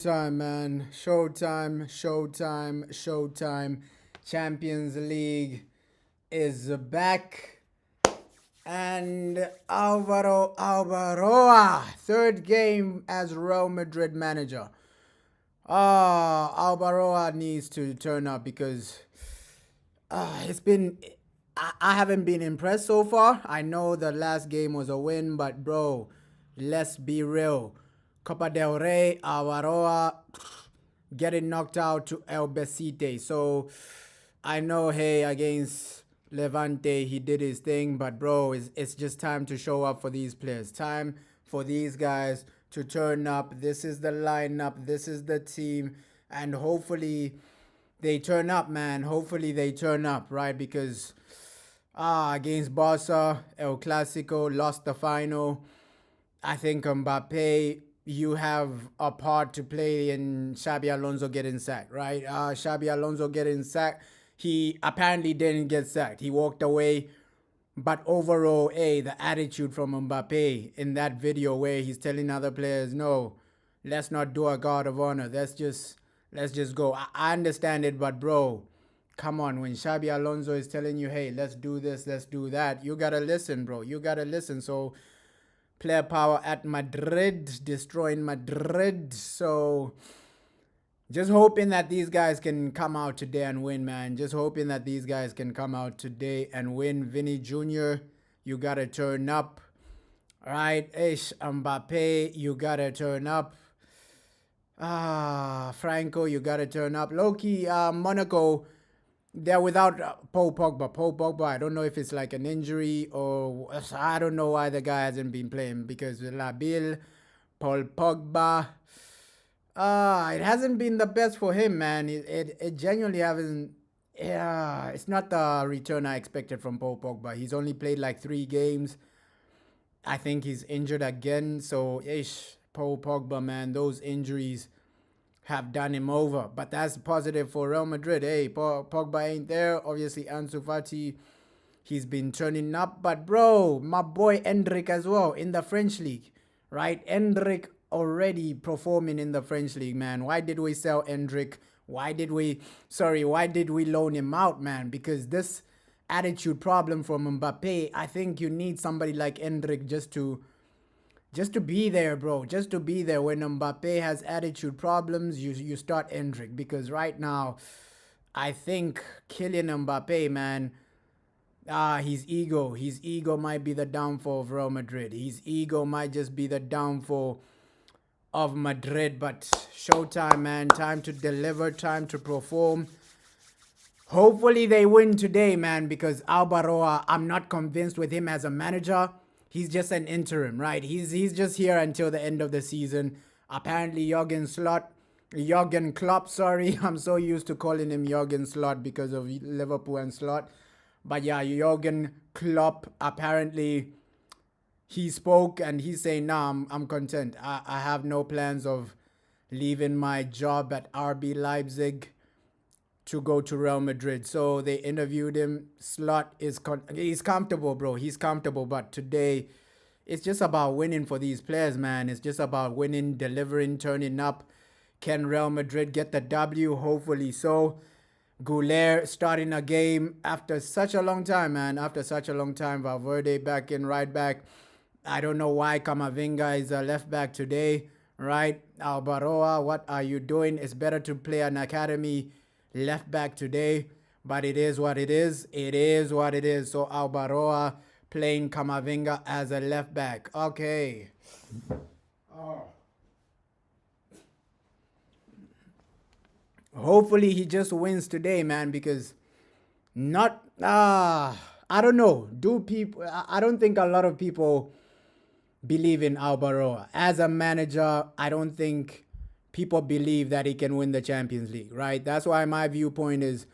Time, man. Showtime, showtime, showtime. Champions League is back. And Albaroa, third game as Real Madrid manager. Albaroa needs to turn up because it's been. I haven't been impressed so far. I know the last game was a win, but bro, let's be real. Copa del Rey, Albaroa getting knocked out to El Besite. So I know, hey, against Levante, he did his thing, but bro, it's just time to show up for these players. Time for these guys to turn up. This is the lineup. This is the team. And hopefully they turn up, man. Hopefully they turn up, right? Because against Barca, El Clasico, lost the final. I think Mbappe, you have a part to play in Xabi Alonso getting sacked, right? Xabi Alonso getting sacked. He apparently didn't get sacked. He walked away. But overall, the attitude from Mbappe in that video where he's telling other players, no, let's not do a guard of honor. Let's just go. I understand it, but bro, come on. When Xabi Alonso is telling you, hey, let's do this, let's do that, you gotta listen, bro. You gotta listen. So player power at Madrid, destroying Madrid. So just hoping that these guys can come out today and win, man. Just hoping that these guys can come out today and win. Vini Jr, you gotta turn up. All right, Mbappe, you gotta turn up. Franco, you gotta turn up. Loki, Monaco, they're without Paul Pogba. Paul Pogba, I don't know if it's like an injury or I don't know why the guy hasn't been playing because Labil, Paul Pogba, it hasn't been the best for him, man. It genuinely hasn't. Yeah, it's not the return I expected from Paul Pogba. He's only played like 3 games. I think he's injured again. So, Paul Pogba, man, those injuries have done him over. But that's positive for Real Madrid. Hey, Pogba ain't there. Obviously, Ansu Fati, he's been turning up. But, bro, my boy Endrick as well in the French league, right? Endrick already performing in the French league, man. Why did we sell Endrick? Why did we loan him out, man? Because this attitude problem from Mbappe, I think you need somebody like Endrick just to be there, bro. Just to be there. When Mbappe has attitude problems, you start Endrick. Because right now, I think Kylian Mbappe, man, his ego might be the downfall of Real Madrid. His ego might just be the downfall of Madrid. But showtime, man. Time to deliver. Time to perform. Hopefully they win today, man. Because Albaroa, I'm not convinced with him as a manager. He's just an interim, right? He's just here until the end of the season. Apparently Jurgen Klopp, sorry. I'm so used to calling him Jurgen Slot because of Liverpool and Slot. But yeah, Jurgen Klopp, apparently he spoke and he's saying, nah, I'm content. I have no plans of leaving my job at RB Leipzig to go to Real Madrid. So they interviewed him. Slot he's comfortable, bro. He's comfortable. But today, it's just about winning for these players, man. It's just about winning, delivering, turning up. Can Real Madrid get the W? Hopefully so. Guler starting a game after such a long time, man. After such a long time. Valverde back in right back. I don't know why Camavinga is a left back today, right? Albaroa, what are you doing? It's better to play an academy left back today, but it is what it is. It is what it is. So Albaroa playing Camavinga as a left back. Okay. Hopefully he just wins today, man, because I don't know. I don't think a lot of people believe in Albaroa. As a manager, I don't think people believe that he can win the Champions League, right? That's why my viewpoint is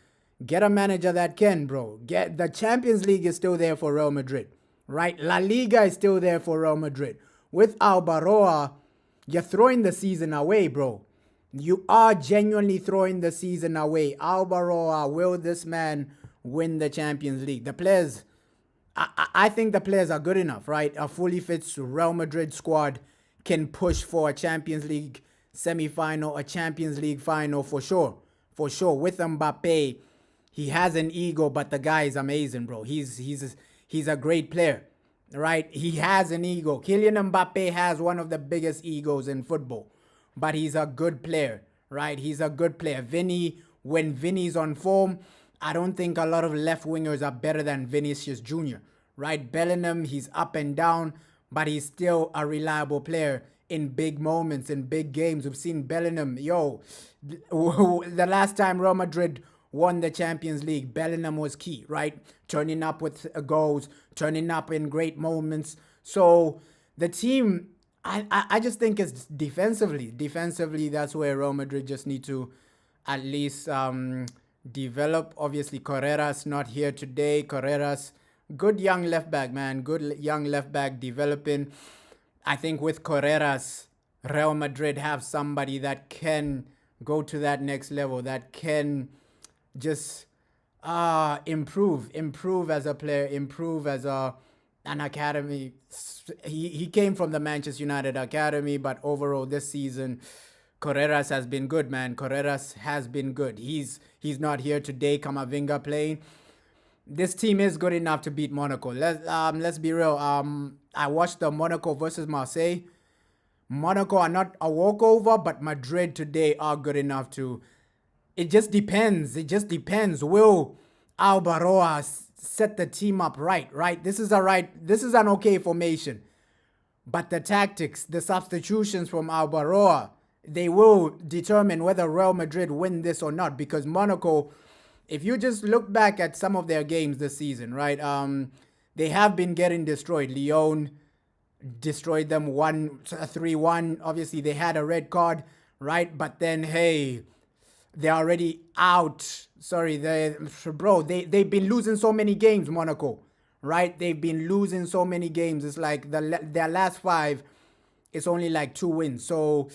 get a manager that can, bro. Get the Champions League is still there for Real Madrid, right? La Liga is still there for Real Madrid. With Albaroa, you're throwing the season away, bro. You are genuinely throwing the season away. Albaroa, will this man win the Champions League? The players, I think the players are good enough, right? A fully fit Real Madrid squad can push for a Champions League semi-final, a Champions League final for sure. For sure. With Mbappe, he has an ego, but the guy is amazing, bro. He's a great player, right? He has an ego. Kylian Mbappe has one of the biggest egos in football, but he's a good player, right? He's a good player. Vini, when Vini's on form, I don't think a lot of left wingers are better than Vinicius Jr., right? Bellingham, he's up and down, but he's still a reliable player in big moments, in big games. We've seen Bellingham, the last time Real Madrid won the Champions League, Bellingham was key, right? Turning up with goals, turning up in great moments. So the team, I just think it's defensively. Defensively, that's where Real Madrid just need to at least develop. Obviously, Carreras not here today. Carreras, good young left back, man. Good young left back developing. I think with Carreras, Real Madrid have somebody that can go to that next level, that can just improve as a player, improve as an academy. He came from the Manchester United academy, but overall this season, Carreras has been good, man. Carreras has been good. He's not here today. Camavinga playing. This team is good enough to beat Monaco. Let's be real. I watched the Monaco versus Marseille. Monaco are not a walkover, but Madrid today are good enough to. It just depends. It just depends. Will Albaroa set the team up right? This is an okay formation. But the tactics, the substitutions from Albaroa, they will determine whether Real Madrid win this or not. Because Monaco, if you just look back at some of their games this season, right? They have been getting destroyed. Lyon destroyed them 3-1. Obviously, they had a red card, right? But then, hey, they're already out. Sorry, they've been losing so many games, Monaco, right? They've been losing so many games. It's like their last 5, it's only like 2 wins. So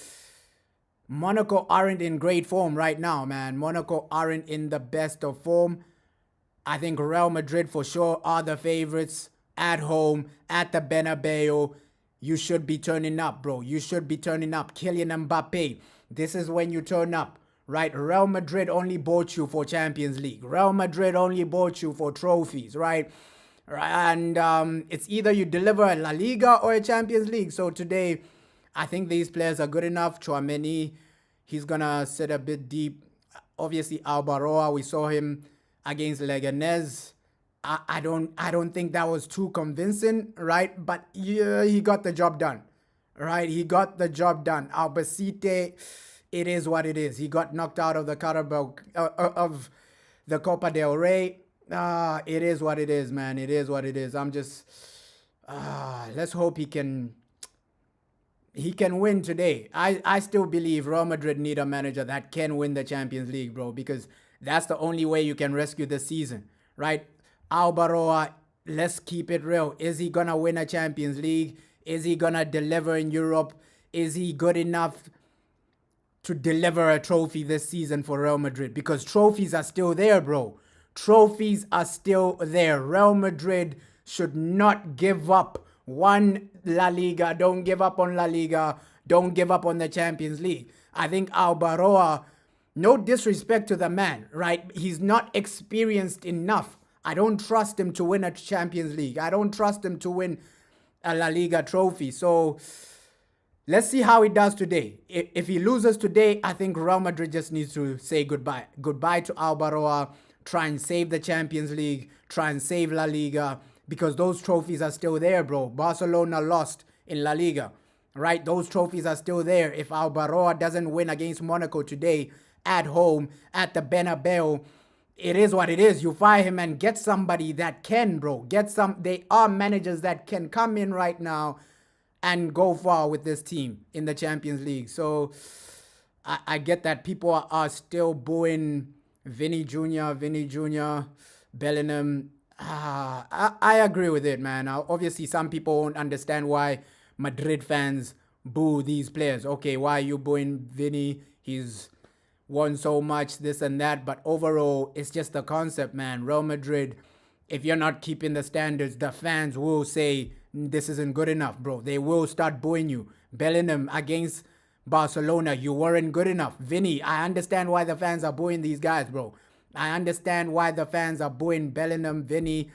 Monaco aren't in great form right now, man. Monaco aren't in the best of form. I think Real Madrid for sure are the favorites at home, at the Bernabeu. You should be turning up, bro. You should be turning up. Kylian Mbappe, this is when you turn up, right? Real Madrid only bought you for Champions League. Real Madrid only bought you for trophies, right? And it's either you deliver a La Liga or a Champions League. So today, I think these players are good enough. Tchouameni, he's going to sit a bit deep. Obviously, Albaroa, we saw him against Leganés. I don't think that was too convincing, right? But yeah, he got the job done, right? He got the job done. Albacete, it is what it is. He got knocked out of the Carabao of the Copa del Rey. It is what it is, man. It is what it is. I'm just let's hope he can win today. I still believe Real Madrid need a manager that can win the Champions League, bro, because that's the only way you can rescue the season, right? Albaroa, let's keep it real. Is he going to win a Champions League? Is he going to deliver in Europe? Is he good enough to deliver a trophy this season for Real Madrid? Because trophies are still there, bro. Trophies are still there. Real Madrid should not give up one La Liga. Don't give up on La Liga. Don't give up on the Champions League. I think Albaroa, no disrespect to the man, right? He's not experienced enough. I don't trust him to win a Champions League. I don't trust him to win a La Liga trophy. So let's see how he does today. If he loses today, I think Real Madrid just needs to say goodbye. Goodbye to Albaroa. Try and save the Champions League. Try and save La Liga. Because those trophies are still there, bro. Barcelona lost in La Liga, right? Those trophies are still there. If Albaroa doesn't win against Monaco today at home at the Bernabeu, it is what it is. You fire him and get somebody that can, bro. They are managers that can come in right now and go far with this team in the Champions League. So I get that people are still booing Vini Jr., Bellingham. I agree with it, man. Obviously, some people won't understand why Madrid fans boo these players. Okay, why are you booing Vini? He's won so much, this and that. But overall, it's just the concept, man. Real Madrid, if you're not keeping the standards, the fans will say this isn't good enough, bro. They will start booing you. Bellingham against Barcelona, you weren't good enough. Vini, I understand why the fans are booing these guys, bro. I understand why the fans are booing Bellingham, Vini.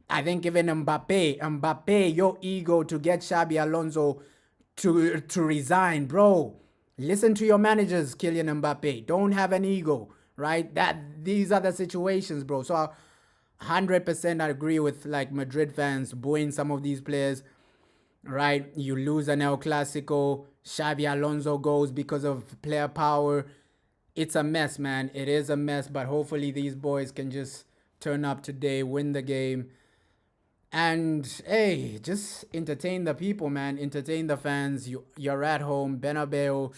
I think even Mbappe, your ego to get Xabi Alonso to resign, bro. Listen to your managers, Kylian Mbappe. Don't have an ego, right? These are the situations, bro. So 100% I agree with like Madrid fans booing some of these players, right? You lose an El Clasico, Xabi Alonso goes because of player power. It's a mess, man. It is a mess, but hopefully these boys can just turn up today, win the game, and hey, just entertain the people, man. Entertain the fans. You're at home, Bernabeu.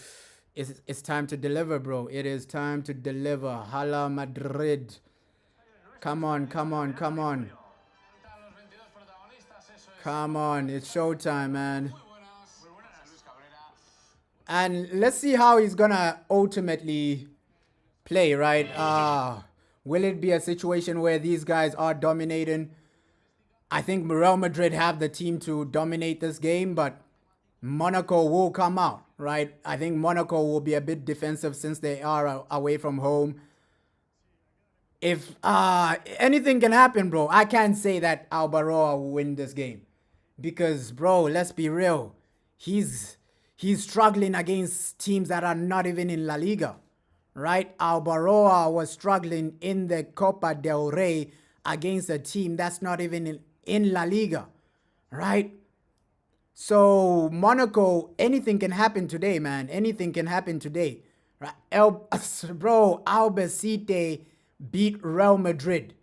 It's time to deliver, bro. It is time to deliver. Hala Madrid. Come on, come on, come on. Come on, it's showtime, man. And let's see how he's gonna ultimately play, right? Will it be a situation where these guys are dominating? I think Real Madrid have the team to dominate this game, but Monaco will come out, right? I think Monaco will be a bit defensive since they are away from home. If anything can happen, bro, I can't say that Albaroa will win this game because, bro, let's be real, he's struggling against teams that are not even in La Liga, right? Albaroa was struggling in the Copa del Rey against a team that's not even in La Liga, right? So Monaco, anything can happen today, man. Anything can happen today, right? Bro, Albacete beat Real Madrid.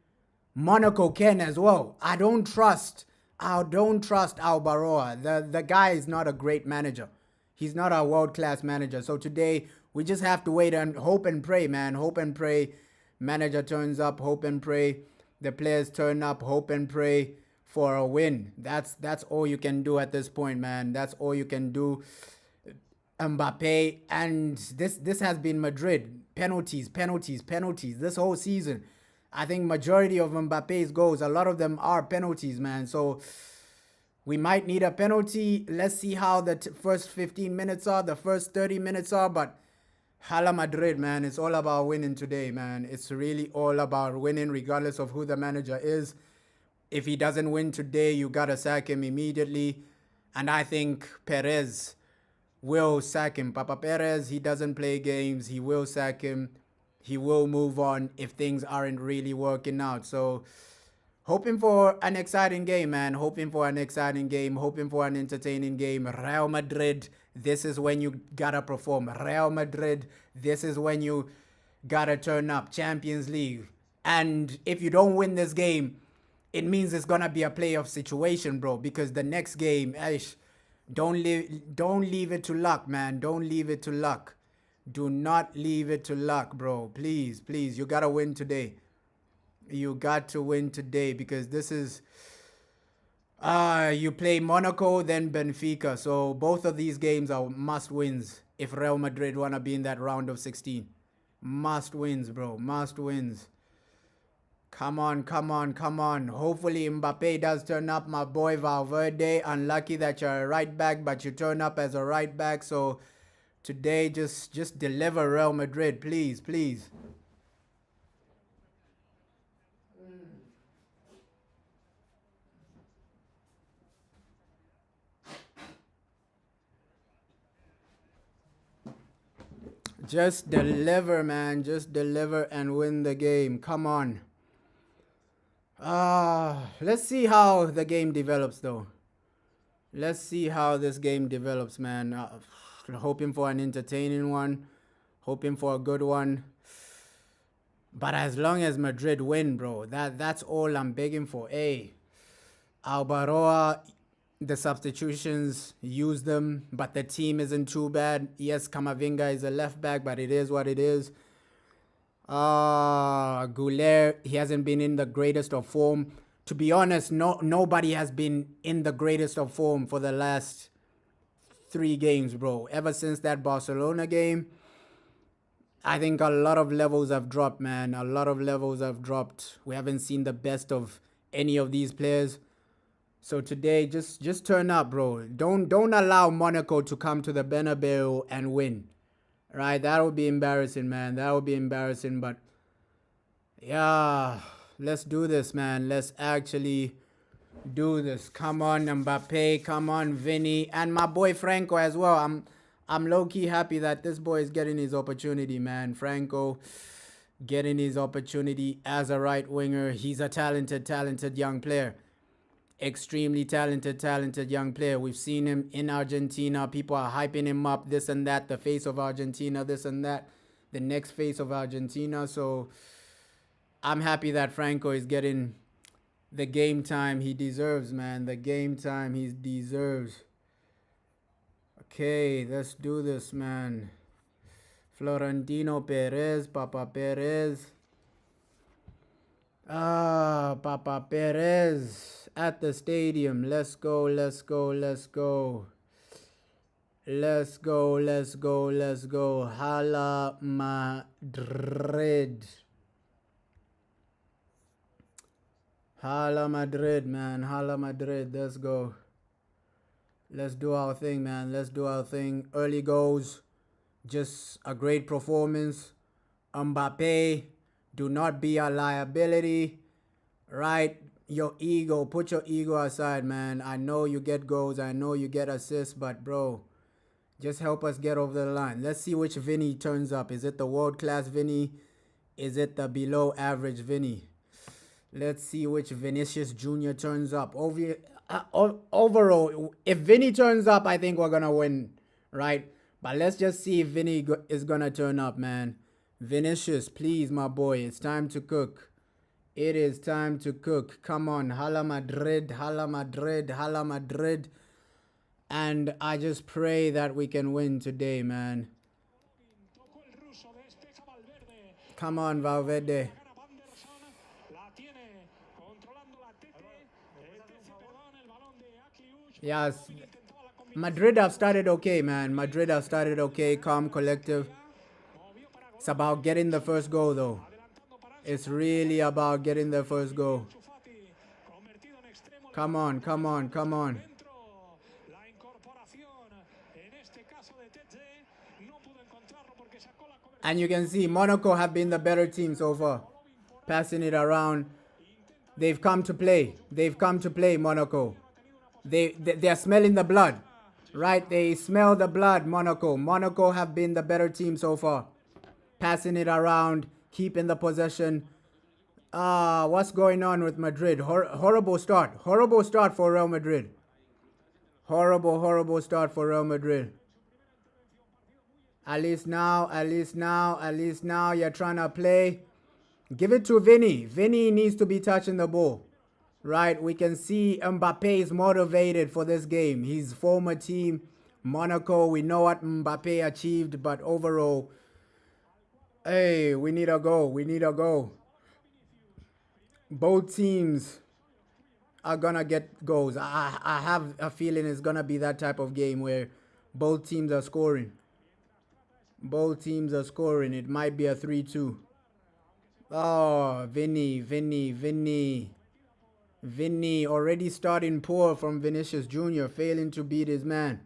Monaco can as well. I don't trust Albaroa. The guy is not a great manager. He's not a world-class manager. So today we just have to wait and hope and pray, man. Hope and pray. Manager turns up. Hope and pray. The players turn up. Hope and pray for a win. That's all you can do at this point, man. That's all you can do. Mbappe, and this has been Madrid. Penalties, penalties, penalties. This whole season, I think majority of Mbappe's goals, a lot of them are penalties, man. So we might need a penalty. Let's see how the first 15 minutes are, the first 30 minutes are. But Hala Madrid, man, it's all about winning today, man. It's really all about winning regardless of who the manager is. If he doesn't win today, you got to sack him immediately. And I think Perez will sack him. Papa Perez, he doesn't play games. He will sack him. He will move on if things aren't really working out. So hoping for an exciting game, man. Hoping for an exciting game. Hoping for an entertaining game. Real Madrid, this is when you got to perform. Real Madrid, this is when you got to turn up. Champions League. And if you don't win this game, it means it's going to be a playoff situation, bro. Because the next game, don't leave it to luck, man. Don't leave it to luck. Do not leave it to luck, bro. Please, please. You got to win today. You got to win today because this is... you play Monaco, then Benfica. So both of these games are must-wins if Real Madrid want to be in that round of 16. Must-wins, bro. Must-wins. Come on, come on, come on. Hopefully Mbappe does turn up, my boy Valverde. Unlucky that you're a right back, but you turn up as a right back. So today, just deliver Real Madrid, please, please. Just deliver, man. Just deliver and win the game. Come on. Let's see how the game develops, though. Let's see how this game develops, man. Hoping for an entertaining one. Hoping for a good one. But as long as Madrid win, bro, that's all I'm begging for. Hey, Albaroa, the substitutions, use them, but the team isn't too bad. Yes, Camavinga is a left back, but it is what it is. Guler, he hasn't been in the greatest of form. To be honest, nobody has been in the greatest of form for the last 3 games, bro. Ever since that Barcelona game, I think a lot of levels have dropped, man. A lot of levels have dropped. We haven't seen the best of any of these players. So today, just turn up, bro. Don't allow Monaco to come to the Bernabeu and win. Right? That would be embarrassing, man. That would be embarrassing. But yeah, let's do this, man. Let's actually do this. Come on, Mbappe. Come on, Vini, and my boy Franco as well. I'm low key happy that this boy is getting his opportunity, man. Franco getting his opportunity as a right winger. He's a talented young player. Extremely talented young player. We've seen him in Argentina. People are hyping him up, this and that, the face of Argentina, this and that, the next face of Argentina. So I'm happy that Franco is getting the game time he deserves, man. The game time he deserves. Okay, let's do this, man. Florentino Perez, Papa Perez. Papa Perez at the stadium. Let's go, let's go, let's go. Let's go, let's go, let's go. Hala Madrid. Hala Madrid, man. Hala Madrid. Let's go. Let's do our thing, man. Let's do our thing. Early goals. Just a great performance. Mbappe. Do not be a liability. Right? Your ego. Put your ego aside, man. I know you get goals. I know you get assists. But, bro, just help us get over the line. Let's see which Vini turns up. Is it the world-class Vini? Is it the below-average Vini? Let's see which Vinicius Jr. turns up. Overall, if Vini turns up, I think we're going to win, right? But let's just see if Vini is going to turn up, man. Vinicius, please, my boy. It's time to cook. It is time to cook. Come on. Hala Madrid, Hala Madrid, Hala Madrid. And I just pray that we can win today, man. Come on, Valverde. Yes, Madrid have started okay, man. Madrid have started okay, calm, collective. It's about getting the first goal, though. It's really about getting the first goal. Come on, come on, come on. And you can see Monaco have been the better team so far. Passing it around. They've come to play. They've come to play, Monaco. They're smelling the blood, right? They smell the blood, Monaco. Monaco have been the better team so far. Passing it around, keeping the possession. What's going on with Madrid? Horrible start. Horrible start for Real Madrid. Horrible start for Real Madrid. At least now, you're trying to play. Give it to Vini. Vini needs to be touching the ball. Right, we can see Mbappe is motivated for this game. His former team, Monaco, we know what Mbappe achieved, but overall, hey, we need a goal. We need a goal. Both teams are going to get goals. I have a feeling it's going to be that type of game where both teams are scoring. Both teams are scoring. It might be a 3-2. Oh, Vini. Vini already starting poor from Vinicius Jr. failing to beat his man.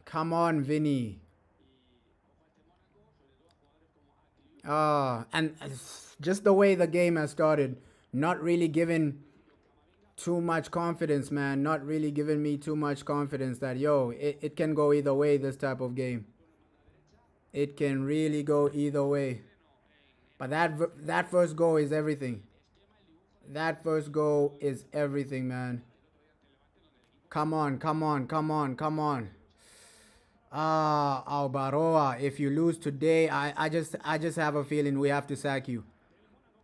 Come on, Vini. And just the way the game has started, not really giving too much confidence, man. Not really giving me too much confidence that, yo, it can go either way, this type of game. It can really go either way. But that first goal is everything. That first goal is everything, man. Come on. Albaroa, if you lose today, I just have a feeling we have to sack you.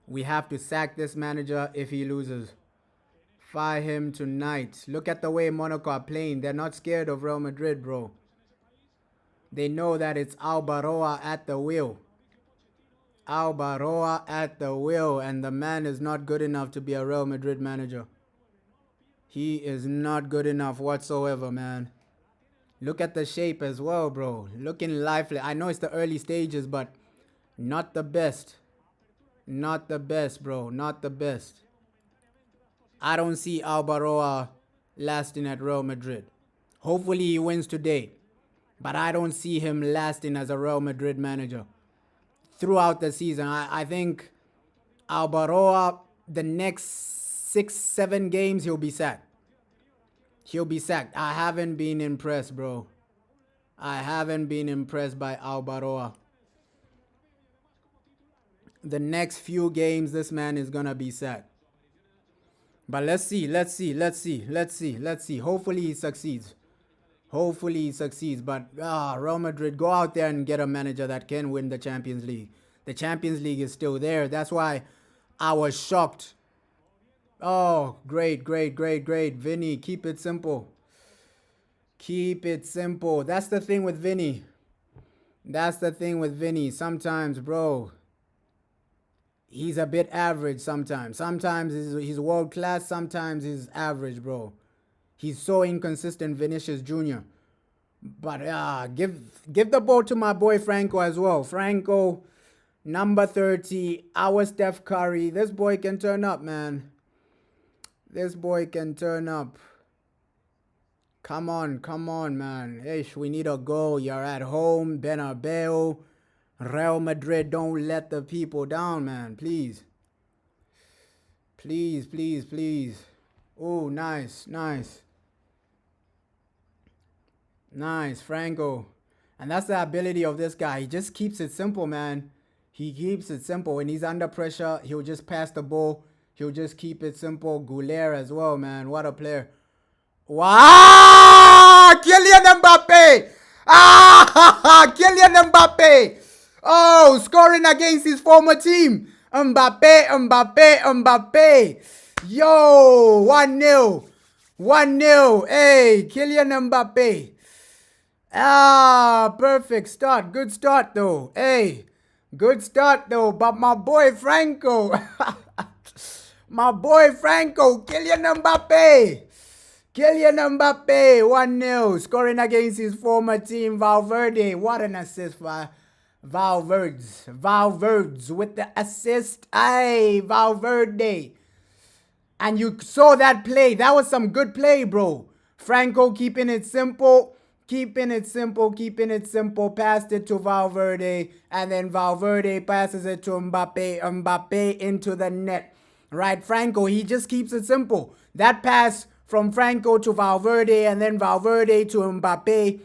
We have to sack this manager if he loses. Fire him tonight. Look at the way Monaco are playing. They're not scared of Real Madrid, bro. They know that it's Albaroa at the wheel. Albaroa at the wheel, and the man is not good enough to be a Real Madrid manager. He is not good enough whatsoever, man. Look at the shape as well, bro. Looking lively. I know it's the early stages, but not the best. Not the best, bro. Not the best. I don't see Albaroa lasting at Real Madrid. Hopefully he wins today, but I don't see him lasting as a Real Madrid manager throughout the season. I think Albaroa, the next 6-7 games, he'll be sacked. He'll be sacked. I haven't been impressed, bro. I haven't been impressed by Albaroa. The next few games, this man is gonna be sacked. But let's see. Hopefully he succeeds. Hopefully he succeeds. But Real Madrid, go out there and get a manager that can win the Champions League. The Champions League is still there. That's why I was shocked. Oh, great. Vini, keep it simple. Keep it simple. That's the thing with Vini. Sometimes, bro, he's a bit average sometimes. Sometimes he's world class. Sometimes he's average, bro. He's so inconsistent, Vinicius Jr. But give the ball to my boy Franco as well. Franco, number 30, our Steph Curry. This boy can turn up, man. This boy can turn up. Come on, man. Ish, we need a goal. You're at home, Bernabeu. Real Madrid, don't let the people down, man. Please. Oh, nice. Nice, Franco. And that's the ability of this guy. He just keeps it simple, man. He keeps it simple. When he's under pressure, he'll just pass the ball. He'll just keep it simple. Guler as well, man. What a player. Wow! Kylian Mbappe! Kylian Mbappe! Oh, scoring against his former team. Mbappe. Yo, 1-0. 1-0. Hey, Kylian Mbappe. Perfect start. Good start, though. Hey, good start, though. But my boy Franco. Kylian Mbappe. 1-0. Scoring against his former team, Valverde. What an assist for Valverde's with the assist. Hey, Valverde. And you saw that play. That was some good play, bro. Franco keeping it simple. Passed it to Valverde. And then Valverde passes it to Mbappe. Mbappe into the net. Right, Franco, he just keeps it simple. That pass from Franco to Valverde and then Valverde to Mbappe.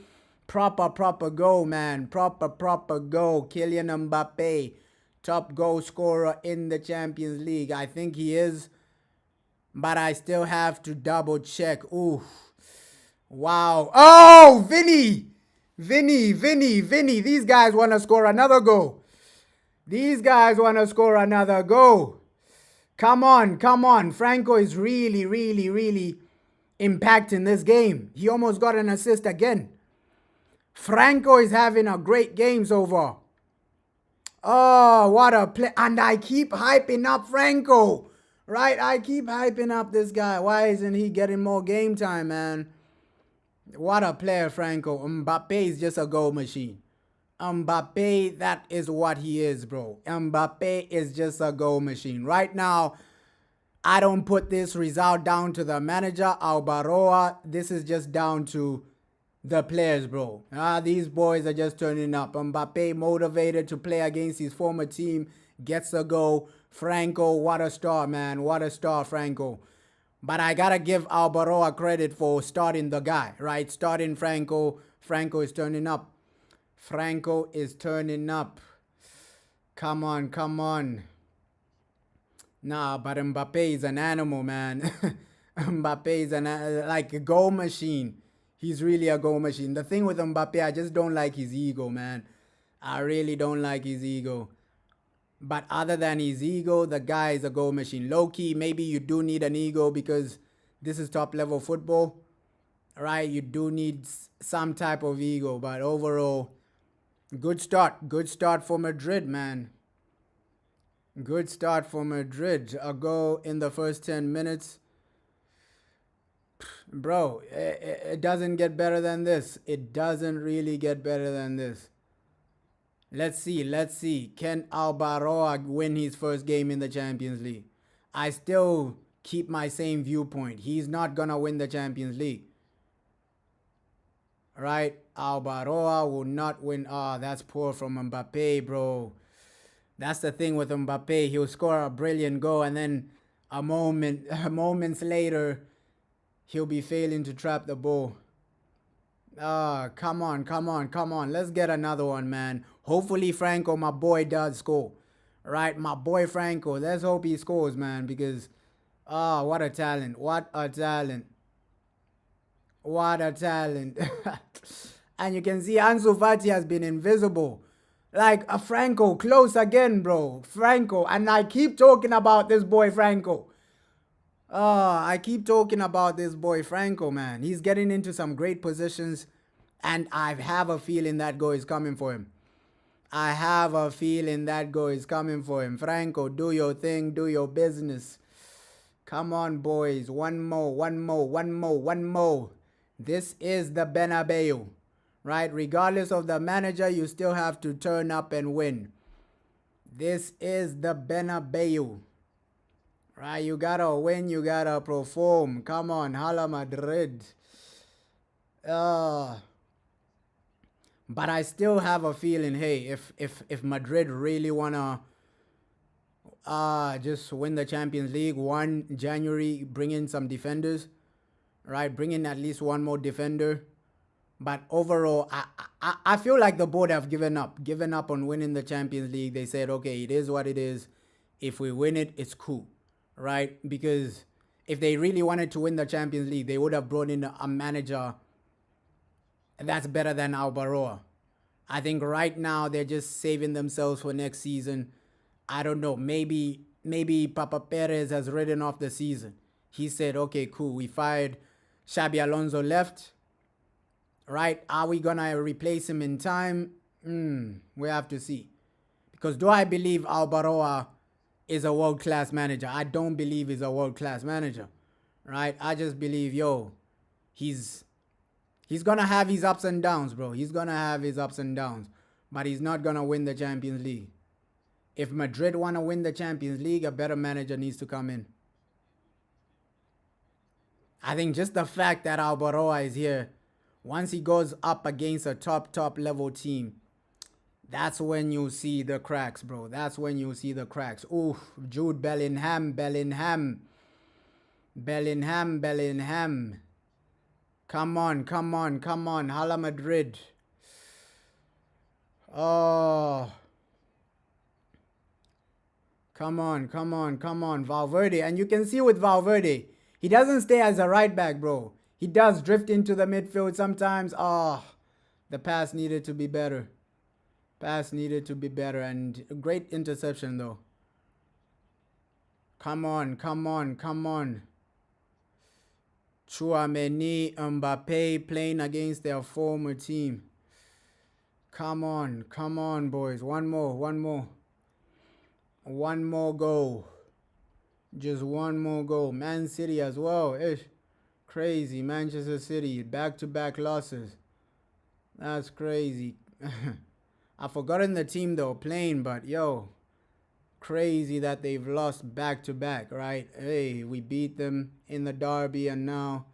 Proper goal, man. Proper goal. Kylian Mbappe, top goal scorer in the Champions League. I think he is, but I still have to double check. Ooh. Wow. Oh, Vini. These guys want to score another goal. Come on. Franco is really impacting this game. He almost got an assist again. Franco is having a great game so far. Oh, what a play. And I keep hyping up Franco. Right? I keep hyping up this guy. Why isn't he getting more game time, man? What a player, Franco. Mbappe is just a goal machine. Mbappe, that is what he is, bro. Mbappe is just a goal machine. Right now, I don't put this result down to the manager, Albaroa. This is just down to the players, bro. These boys are just turning up. Mbappe motivated to play against his former team. Gets a goal. Franco, what a star, man. What a star, Franco. But I gotta give Albaroa credit for starting the guy, right? Starting Franco. Franco is turning up. Come on. Nah, but Mbappe is an animal, man. Mbappe is like a goal machine. He's really a goal machine. The thing with Mbappe, I just don't like his ego, man. I really don't like his ego. But other than his ego, the guy is a goal machine. Low-key, maybe you do need an ego because this is top-level football, right? You do need some type of ego. But overall, good start. Good start for Madrid, man. Good start for Madrid. A goal in the first 10 minutes. Bro, it doesn't get better than this. It doesn't really get better than this. Let's see. Can Albaroa win his first game in the Champions League? I still keep my same viewpoint. He's not gonna win the Champions League. Right? Albaroa will not win. Ah, that's poor from Mbappe, bro. That's the thing with Mbappe. He'll score a brilliant goal, and then moments later, he'll be failing to trap the ball. Ah, come on, come on, come on. Let's get another one, man. Hopefully Franco, my boy, does score. Right? My boy Franco. Let's hope he scores, man, because what a talent. What a talent. What a talent. And you can see Ansu Fati has been invisible. Like a Franco, close again, bro. Franco. And I keep talking about this boy Franco. I keep talking about this boy Franco, man. He's getting into some great positions. And I have a feeling that goal is coming for him. I have a feeling that goal is coming for him. Franco, do your thing. Do your business. Come on, boys. One more, one more, one more, one more. This is the Bernabeu. Right? Regardless of the manager, you still have to turn up and win. This is the Bernabeu. Right? You gotta win, you gotta perform. Come on, Hala Madrid. But I still have a feeling, hey, if Madrid really wanna just win the Champions League, 1 January, bring in some defenders. Right? Bring in at least one more defender. But overall, I feel like the board have given up on winning the Champions League. They said, okay, it is what it is. If we win it, it's cool, right? Because if they really wanted to win the Champions League, they would have brought in a manager that's better than Albaroa. I think right now they're just saving themselves for next season. I don't know. Maybe Papa Perez has written off the season. He said, okay, cool. We fired Xabi Alonso left. Right? Are we going to replace him in time? We have to see. Because do I believe Albaroa is a world-class manager? I don't believe he's a world-class manager. Right? I just believe, he's going to have his ups and downs, bro. He's going to have his ups and downs. But he's not going to win the Champions League. If Madrid want to win the Champions League, a better manager needs to come in. I think just the fact that Albaroa is here, once he goes up against a top level team, that's when you see the cracks, bro. That's when you see the cracks. Ooh, Jude Bellingham. Come on. Hala Madrid. Oh. Come on. Valverde. And you can see with Valverde, he doesn't stay as a right back, bro. He does drift into the midfield sometimes. The pass needed to be better. And a great interception, though. Come on. Tchouaméni, Mbappe playing against their former team. Come on, boys. One more goal. Just one more goal. Man City as well. Crazy. Manchester City, back-to-back losses. That's crazy. I've forgotten the team they were playing, but crazy that they've lost back-to-back, right? Hey, we beat them in the derby, and now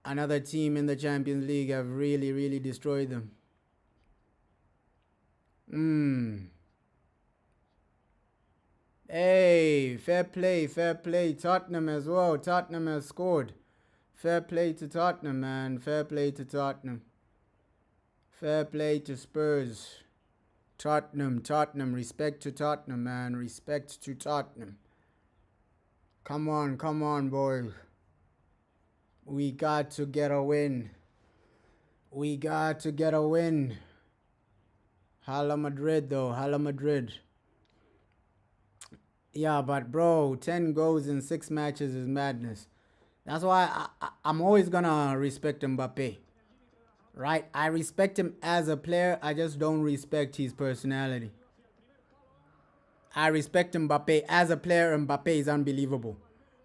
another team in the Champions League have really, really destroyed them. Hey, fair play. Tottenham as well. Tottenham has scored. Fair play to Tottenham, man. Fair play to Tottenham. Fair play to Spurs. Tottenham. Respect to Tottenham, man. Respect to Tottenham. Come on, boys. We got to get a win. Hala Madrid, though. Hala Madrid. Yeah, but bro, 10 goals in 6 matches is madness. That's why I'm always gonna respect Mbappe. Right? I respect him as a player. I just don't respect his personality. I respect Mbappe as a player. Mbappe is unbelievable.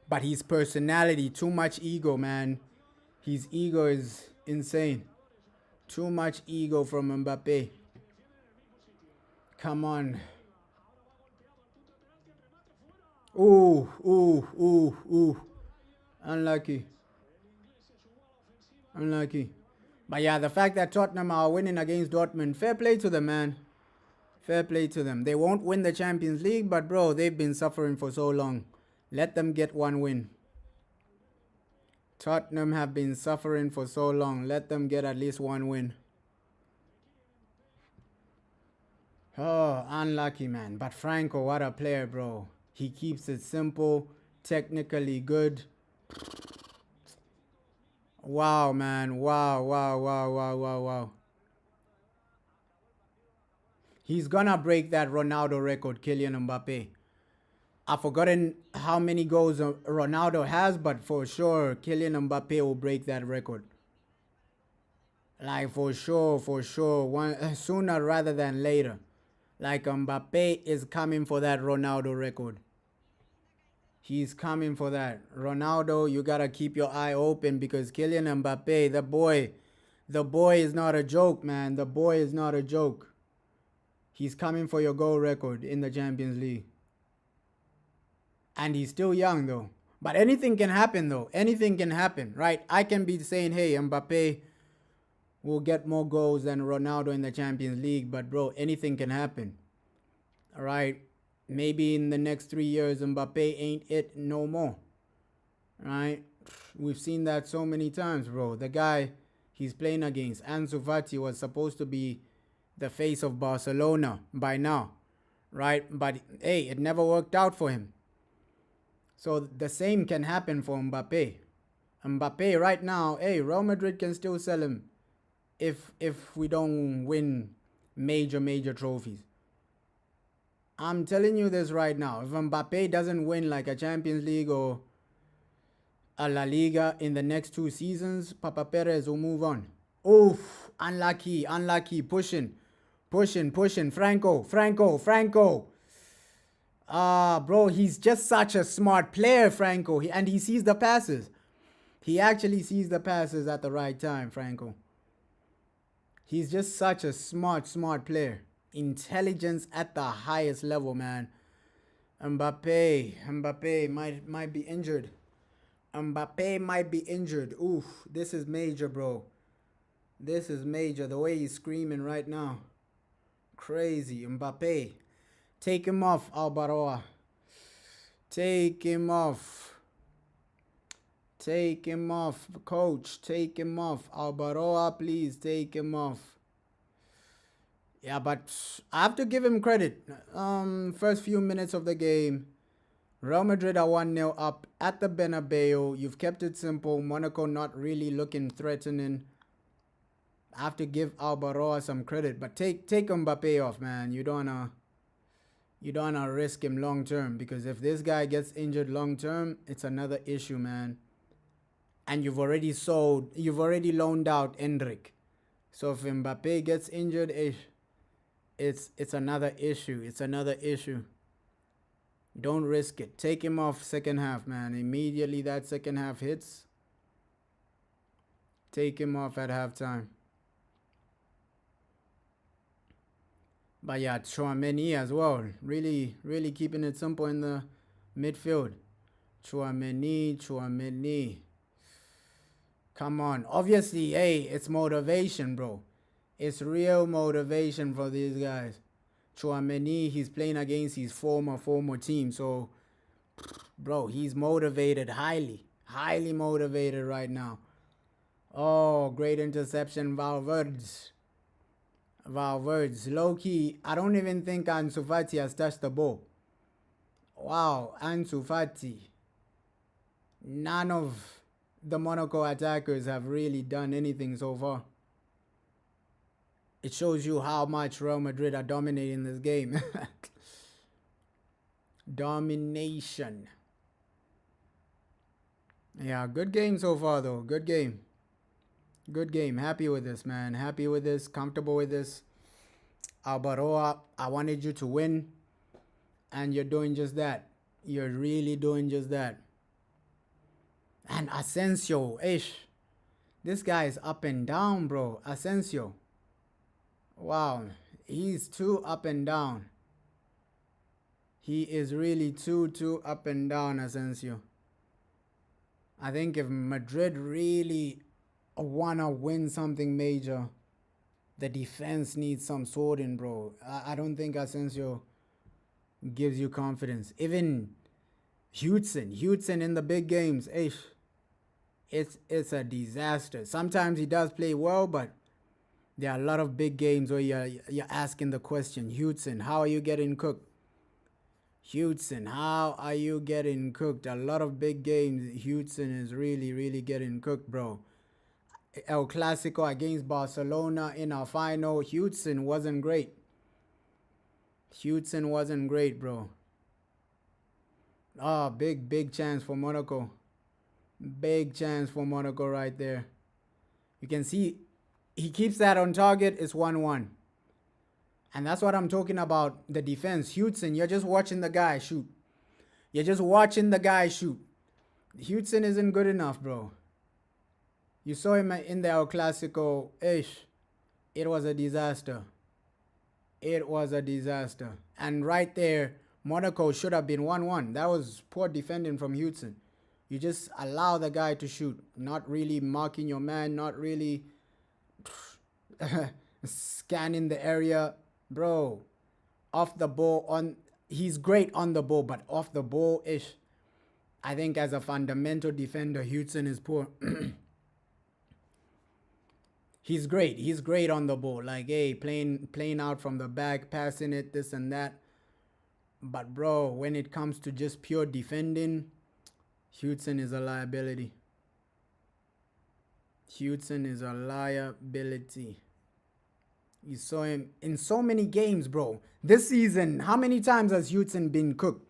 But his personality, too much ego, man. His ego is insane. Too much ego from Mbappe. Come on. Ooh, ooh, ooh, ooh. Unlucky. Unlucky. But yeah, the fact that Tottenham are winning against Dortmund, fair play to them, man. Fair play to them. They won't win the Champions League, but bro, they've been suffering for so long. Let them get one win. Tottenham have been suffering for so long. Let them get at least one win. Oh, unlucky, man. But Franco, what a player, bro. He keeps it simple, technically good. Wow, man. Wow, wow, wow, wow, wow, wow. He's gonna break that Ronaldo record, Kylian Mbappe. I've forgotten how many goals Ronaldo has, but for sure, Kylian Mbappe will break that record. Like, for sure, sooner rather than later. Like, Mbappe is coming for that Ronaldo record. He's coming for that. Ronaldo, you gotta keep your eye open because Kylian Mbappe, the boy is not a joke, man. The boy is not a joke. He's coming for your goal record in the Champions League. And he's still young, though. But anything can happen, though. Anything can happen, right? I can be saying, hey, Mbappe will get more goals than Ronaldo in the Champions League. But, bro, anything can happen. All right? Maybe in the next 3 years, Mbappe ain't it no more. Right? We've seen that so many times, bro. The guy he's playing against, Ansu Fati, was supposed to be the face of Barcelona by now. Right? But, hey, it never worked out for him. So the same can happen for Mbappe. Mbappe right now, hey, Real Madrid can still sell him if we don't win major trophies. I'm telling you this right now. If Mbappe doesn't win like a Champions League or a La Liga in the next 2 seasons, Papa Perez will move on. Oof, unlucky, pushing. Franco. Bro, he's just such a smart player, Franco. And he sees the passes. He actually sees the passes at the right time, Franco. He's just such a smart player. Intelligence at the highest level, man. Mbappe might be injured. Mbappe might be injured. Oof, this is major, bro. This is major. The way he's screaming right now. Crazy. Mbappe. Take him off, Albaroa. Take him off. Take him off, coach. Take him off. Albaroa, please take him off. Yeah, but I have to give him credit. First few minutes of the game, Real Madrid are 1-0 up at the Bernabeu. You've kept it simple. Monaco not really looking threatening. I have to give Albaroa some credit, but take Mbappe off, man. You don't wanna risk him long term, because if this guy gets injured long term, it's another issue, man. And you've already loaned out Endrick. So if Mbappe gets injured, it's another issue. It's another issue. Don't risk it. Take him off second half, man. Immediately that second half hits, take him off at halftime. But yeah, Tchouaméni as well. Really keeping it simple in the midfield. Tchouaméni. Come on. Obviously, hey, it's motivation, bro. It's real motivation for these guys. Tchouaméni, he's playing against his former team. So, bro, he's motivated highly motivated right now. Oh, great interception, Valverde's. Low-key, I don't even think Ansu Fati has touched the ball. Wow, Ansu Fati. None of the Monaco attackers have really done anything so far. It shows you how much Real Madrid are dominating this game. Domination. Yeah, good game so far, though. Good game. Happy with this, man. Happy with this. Comfortable with this. Albaroa, I wanted you to win. And you're doing just that. You're really doing just that. And Asensio, this guy is up and down, bro. Asensio. Wow. He's too up and down. He is really too up and down, Asensio. I think if Madrid really wanna win something major, the defense needs some sorting, bro. I don't think Asensio gives you confidence. Even Hudson in the big games, it's a disaster. Sometimes he does play well, but there are a lot of big games where you're asking the question, Hudson, how are you getting cooked? Hudson, how are you getting cooked? A lot of big games, Hudson is really getting cooked, bro. El Clasico against Barcelona in our final, Hudson wasn't great. Hudson wasn't great, bro. Oh, big chance for Monaco. Big chance for Monaco right there. You can see he keeps that on target. It's 1-1. And that's what I'm talking about, the defense. Hudson, you're just watching the guy shoot. You're just watching the guy shoot. Hudson isn't good enough, bro. You saw him in the El Clasico. It was a disaster. It was a disaster. And right there, Monaco should have been 1-1. That was poor defending from Hudson. You just allow the guy to shoot. Not really marking your man. Not really scanning the area. Bro, off the ball, he's great on the ball, but off the ball, I think as a fundamental defender, Hudson is poor. He's great on the ball. Like, hey, playing out from the back, passing it, this and that. But bro, when it comes to just pure defending, Hudson is a liability. Hudson is a liability. You saw him in so many games, bro. This season, how many times has Hudson been cooked?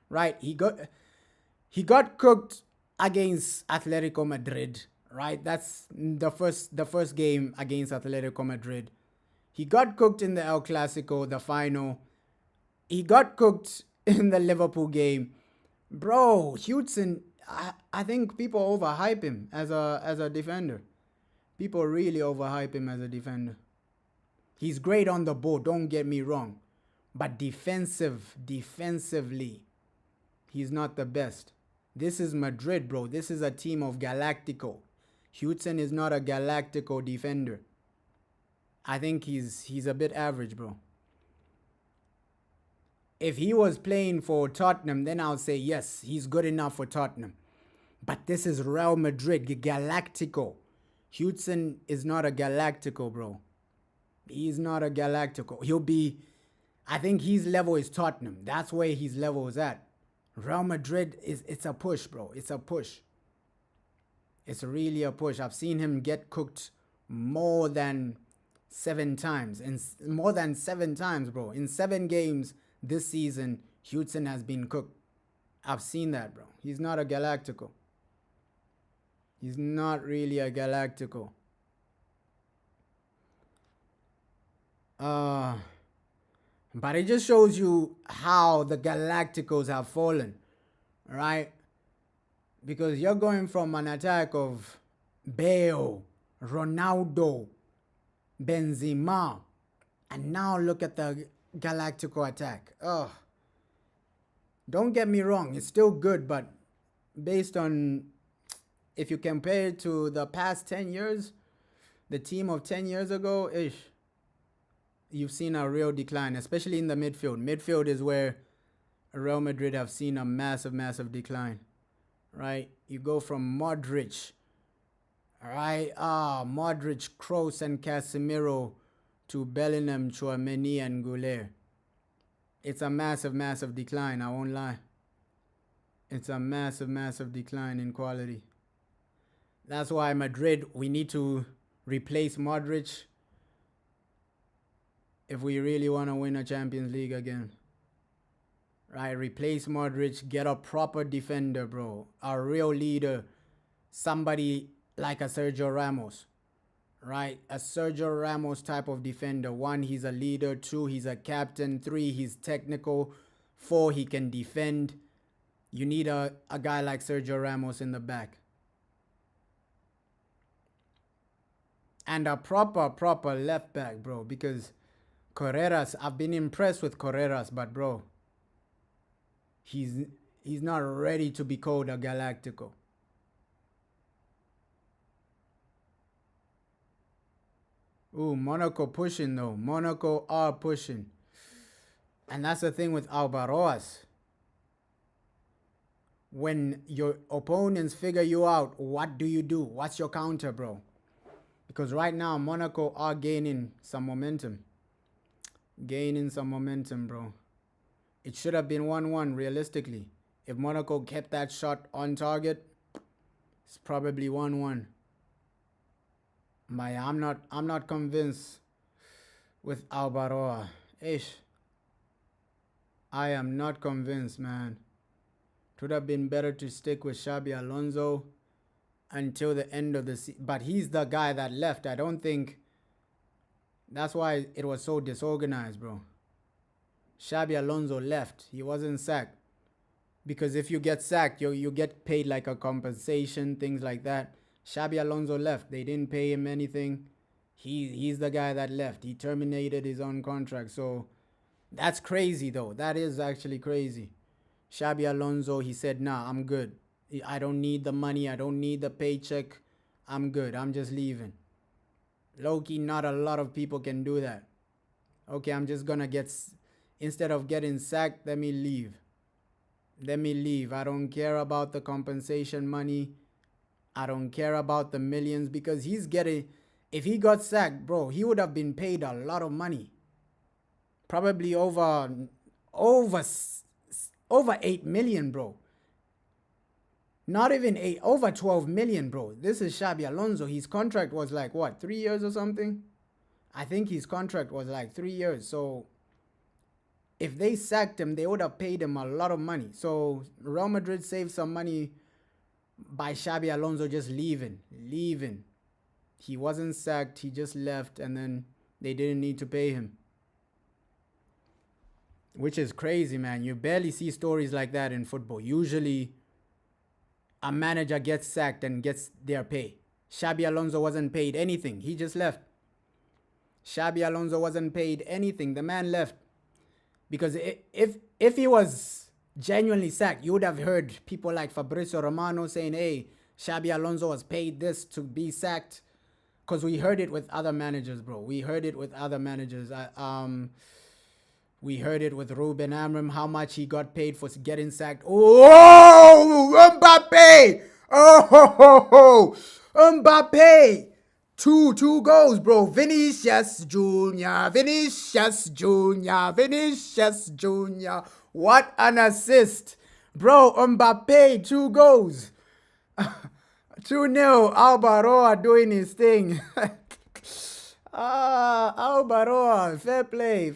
Right? He got cooked against Atletico Madrid, right? That's the first game against Atletico Madrid. He got cooked in the El Clasico, the final. He got cooked in the Liverpool game. Bro, Hudson, I think people overhype him as a defender. People really overhype him as a defender. He's great on the ball, don't get me wrong. But defensively, he's not the best. This is Madrid, bro. This is a team of Galactico. Hudson is not a Galactico defender. I think he's a bit average, bro. If he was playing for Tottenham, then I'll say, yes, he's good enough for Tottenham. But this is Real Madrid, Galactico. Hudson is not a Galactico, bro. He's not a Galactico. I think his level is Tottenham. That's where his level is at. Real Madrid, it's a push, bro. It's a push. It's really a push. I've seen him get cooked more than 7 times. And more than 7 times, bro. In 7 games this season, Hudson has been cooked. I've seen that, bro. He's not a Galactico. He's not really a Galactico. But it just shows you how the Galacticos have fallen, right? Because you're going from an attack of Bale, Ronaldo, Benzema, and now look at the Galactico attack. Don't get me wrong, it's still good, but based on, if you compare it to the past 10 years, the team of 10 years ago, you've seen a real decline, especially in the midfield. Midfield is where Real Madrid have seen a massive decline, right? You go from Modric, right? Modric, Kroos, and Casemiro to Bellingham, Tchouaméni, and Guler. It's a massive decline, I won't lie. It's a massive decline in quality. That's why Madrid, we need to replace Modric if we really want to win a Champions League again. Right, replace Modric, get a proper defender, bro. A real leader. Somebody like a Sergio Ramos. Right, a Sergio Ramos type of defender. 1, he's a leader. 2, he's a captain. 3, he's technical. 4, he can defend. You need a guy like Sergio Ramos in the back. And a proper left back, bro. Because Carreras, I've been impressed with Carreras, but bro, He's he's not ready to be called a Galactico. Ooh, Monaco pushing though. Monaco are pushing. And that's the thing with Albaroas. When your opponents figure you out, what do you do? What's your counter, bro? Because right now, Monaco are gaining some momentum. Gaining some momentum, bro. It should have been 1-1, realistically. If Monaco kept that shot on target, it's probably 1-1. I'm not convinced with Albaroa. Ish. I am not convinced, man. It would have been better to stick with Xabi Alonso until the end of the season. But he's the guy that left. I don't think... That's why it was so disorganized, bro. Xabi Alonso left. He wasn't sacked. Because if you get sacked, you get paid like a compensation, things like that. Xabi Alonso left. They didn't pay him anything. He's the guy that left. He terminated his own contract. So that's crazy, though. That is actually crazy. Xabi Alonso, he said, nah, I'm good. I don't need the money. I don't need the paycheck. I'm good. I'm just leaving. Low-key, not a lot of people can do that. Okay, I'm just going to get... Instead of getting sacked, let me leave. Let me leave. I don't care about the compensation money. I don't care about the millions because he's getting... If he got sacked, bro, he would have been paid a lot of money. Probably over 8 million, bro. Not even 8, over 12 million, bro. This is Xabi Alonso. His contract was like, what, 3 years or something? I think his contract was like 3 years. So if they sacked him, they would have paid him a lot of money. So Real Madrid saved some money by Xabi Alonso just leaving. He wasn't sacked. He just left, and then they didn't need to pay him. Which is crazy, man. You barely see stories like that in football. Usually, a manager gets sacked and gets their pay. Xabi Alonso wasn't paid anything. He just left. Xabi Alonso wasn't paid anything. The man left. Because if he was genuinely sacked, you would have heard people like Fabrizio Romano saying, hey, Xabi Alonso was paid this to be sacked. Because we heard it with other managers, bro. We heard it with other managers. We heard it with Ruben Amorim, how much he got paid for getting sacked. Oh, Mbappe! Oh, Mbappe! Two goals, bro. Vinicius Jr. What an assist. Bro, Mbappe, 2 goals. 2-0. Albaroa doing his thing. Albaroa, fair play.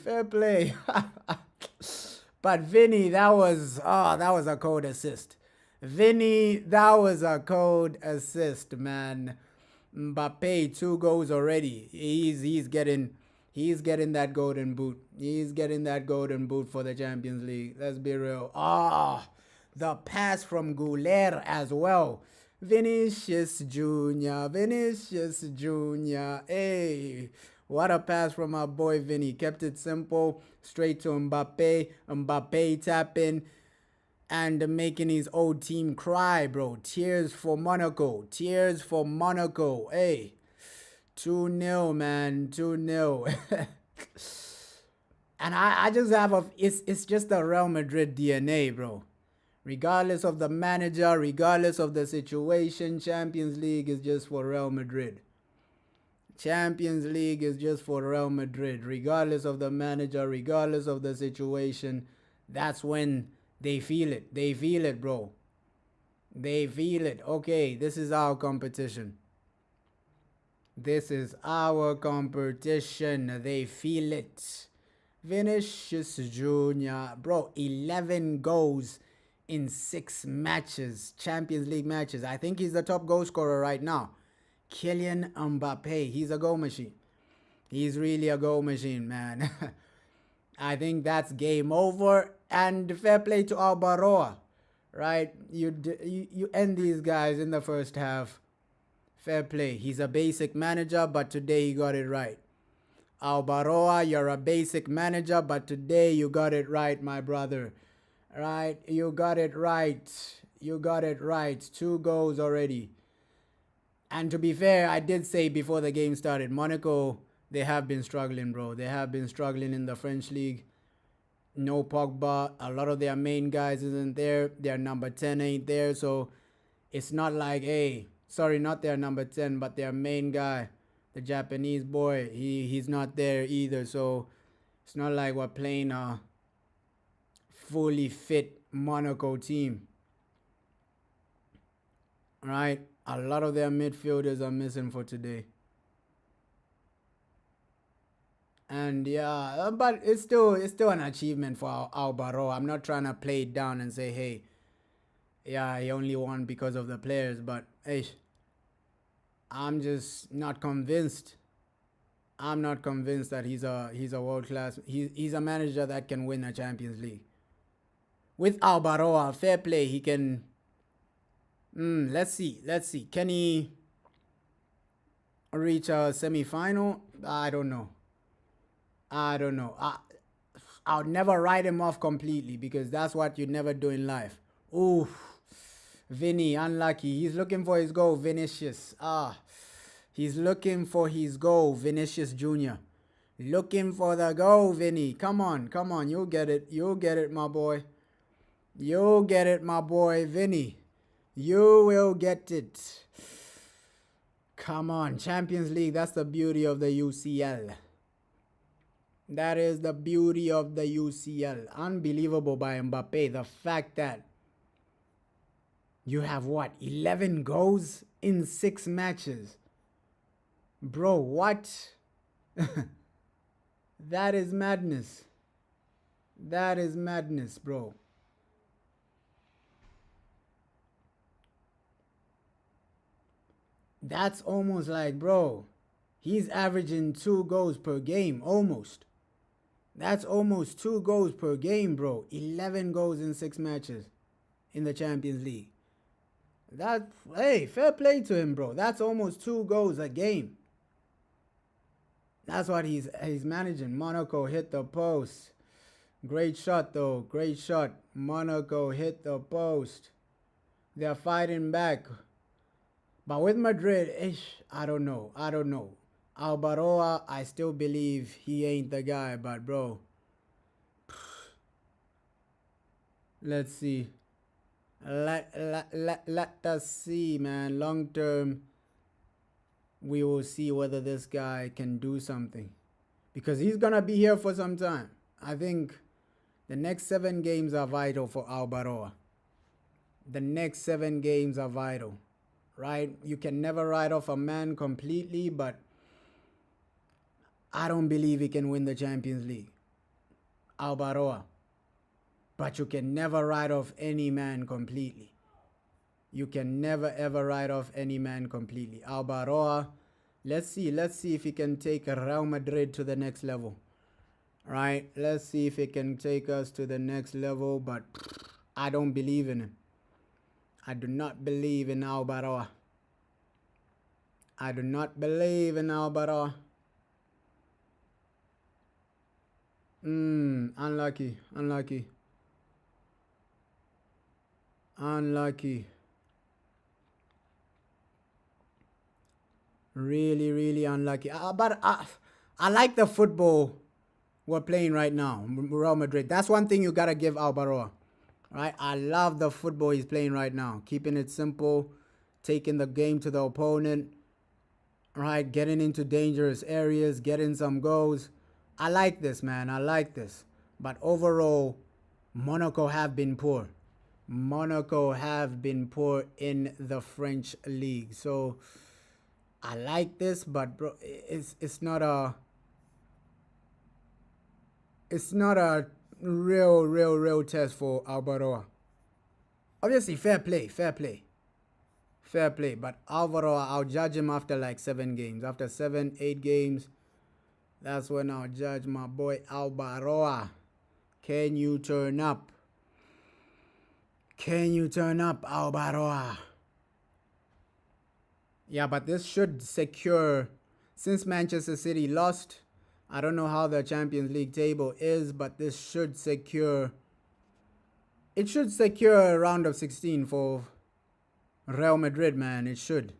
But Vini, that was a cold assist. Vini, that was a cold assist, man. Mbappe, 2 goals already. He's getting that golden boot. He's getting that golden boot for the Champions League. Let's be real. The pass from Guler as well. Vinicius Jr. Hey, what a pass from our boy Vini. Kept it simple, straight to Mbappe. Mbappe tapping and making his old team cry, bro. Tears for Monaco. Hey, 2-0, man. 2-0. And I just have it's just the Real Madrid DNA, bro. Regardless of the manager, regardless of the situation, Champions League is just for Real Madrid. Champions League is just for Real Madrid. Regardless of the manager, regardless of the situation, that's when they feel it. They feel it, bro. They feel it. Okay, this is our competition. They feel it. Vinicius Jr. Bro, 11 goals in 6 matches, Champions League matches. I think he's the top goal scorer right now. Kylian Mbappe, he's a goal machine. He's really a goal machine, man. I think that's game over. And fair play to Albaroa, right? You end these guys in the first half. Fair play. He's a basic manager, but today he got it right. Albaroa, you're a basic manager, but today you got it right, my brother. Right, you got it right. You got it right. 2 goals already. And to be fair, I did say before the game started, Monaco, they have been struggling, bro. They have been struggling in the French league. No Pogba. A lot of their main guys isn't there. Their number 10 ain't there. So it's not like, hey, sorry, not their number 10, but their main guy, the Japanese boy, he's not there either. So it's not like we're playing a fully fit Monaco team. Right? A lot of their midfielders are missing for today. And yeah, but it's still an achievement for Albaroa. I'm not trying to play it down and say, hey, yeah, he only won because of the players, but hey, I'm just not convinced. I'm not convinced that he's a world class. He's a manager that can win a Champions League. With Albaroa, fair play, he can. Let's see. Can he reach a semi-final? I don't know. I'll never write him off completely because that's what you never do in life. Oof. Vini, unlucky. He's looking for his goal, Vinicius. He's looking for his goal, Vinicius Jr. Looking for the goal, Vini. Come on. You'll get it, my boy. You'll get it, my boy, Vini. You will get it. Come on, Champions League. That's the beauty of the UCL. That is the beauty of the UCL. Unbelievable by Mbappe. The fact that you have 11 goals in 6 matches. Bro, what? That is madness. That is madness, bro. That's almost like, bro, he's averaging 2 goals per game, almost. That's almost 2 goals per game, bro. 11 goals in 6 matches in the Champions League. Hey, fair play to him, bro. That's almost 2 goals a game. That's what he's managing. Monaco hit the post. Great shot, though. Great shot. Monaco hit the post. They're fighting back. But with Madrid, I don't know. Albaroa, I still believe he ain't the guy, but bro. Let's see. Let us see, man. Long term, we will see whether this guy can do something. Because he's going to be here for some time. I think the next 7 games are vital for Albaroa. The next 7 games are vital. Right? You can never write off a man completely, but I don't believe he can win the Champions League. Albaroa. But you can never write off any man completely. You can never ever write off any man completely. Albaroa, let's see if he can take Real Madrid to the next level. Right? Let's see if he can take us to the next level, but I don't believe in him. I do not believe in Albaroa. I do not believe in Albaroa. Unlucky. Really unlucky. But I like the football we're playing right now, Real Madrid. That's one thing you gotta give Albaroa. Right? I love the football he's playing right now. Keeping it simple, taking the game to the opponent, right? Getting into dangerous areas, getting some goals. I like this, man. I like this. But overall, Monaco have been poor. Monaco have been poor in the French league. So I like this, but bro, it's not a real test for Albaroa. Obviously, fair play. But Albaroa, I'll judge him after like 7 games. After 7, 8 games, that's when I'll judge my boy Albaroa. Can you turn up? Albaroa? Yeah, but this should secure, since Manchester City lost, I don't know how the Champions League table is, but this should secure it should secure a round of 16 for Real Madrid, man. It should.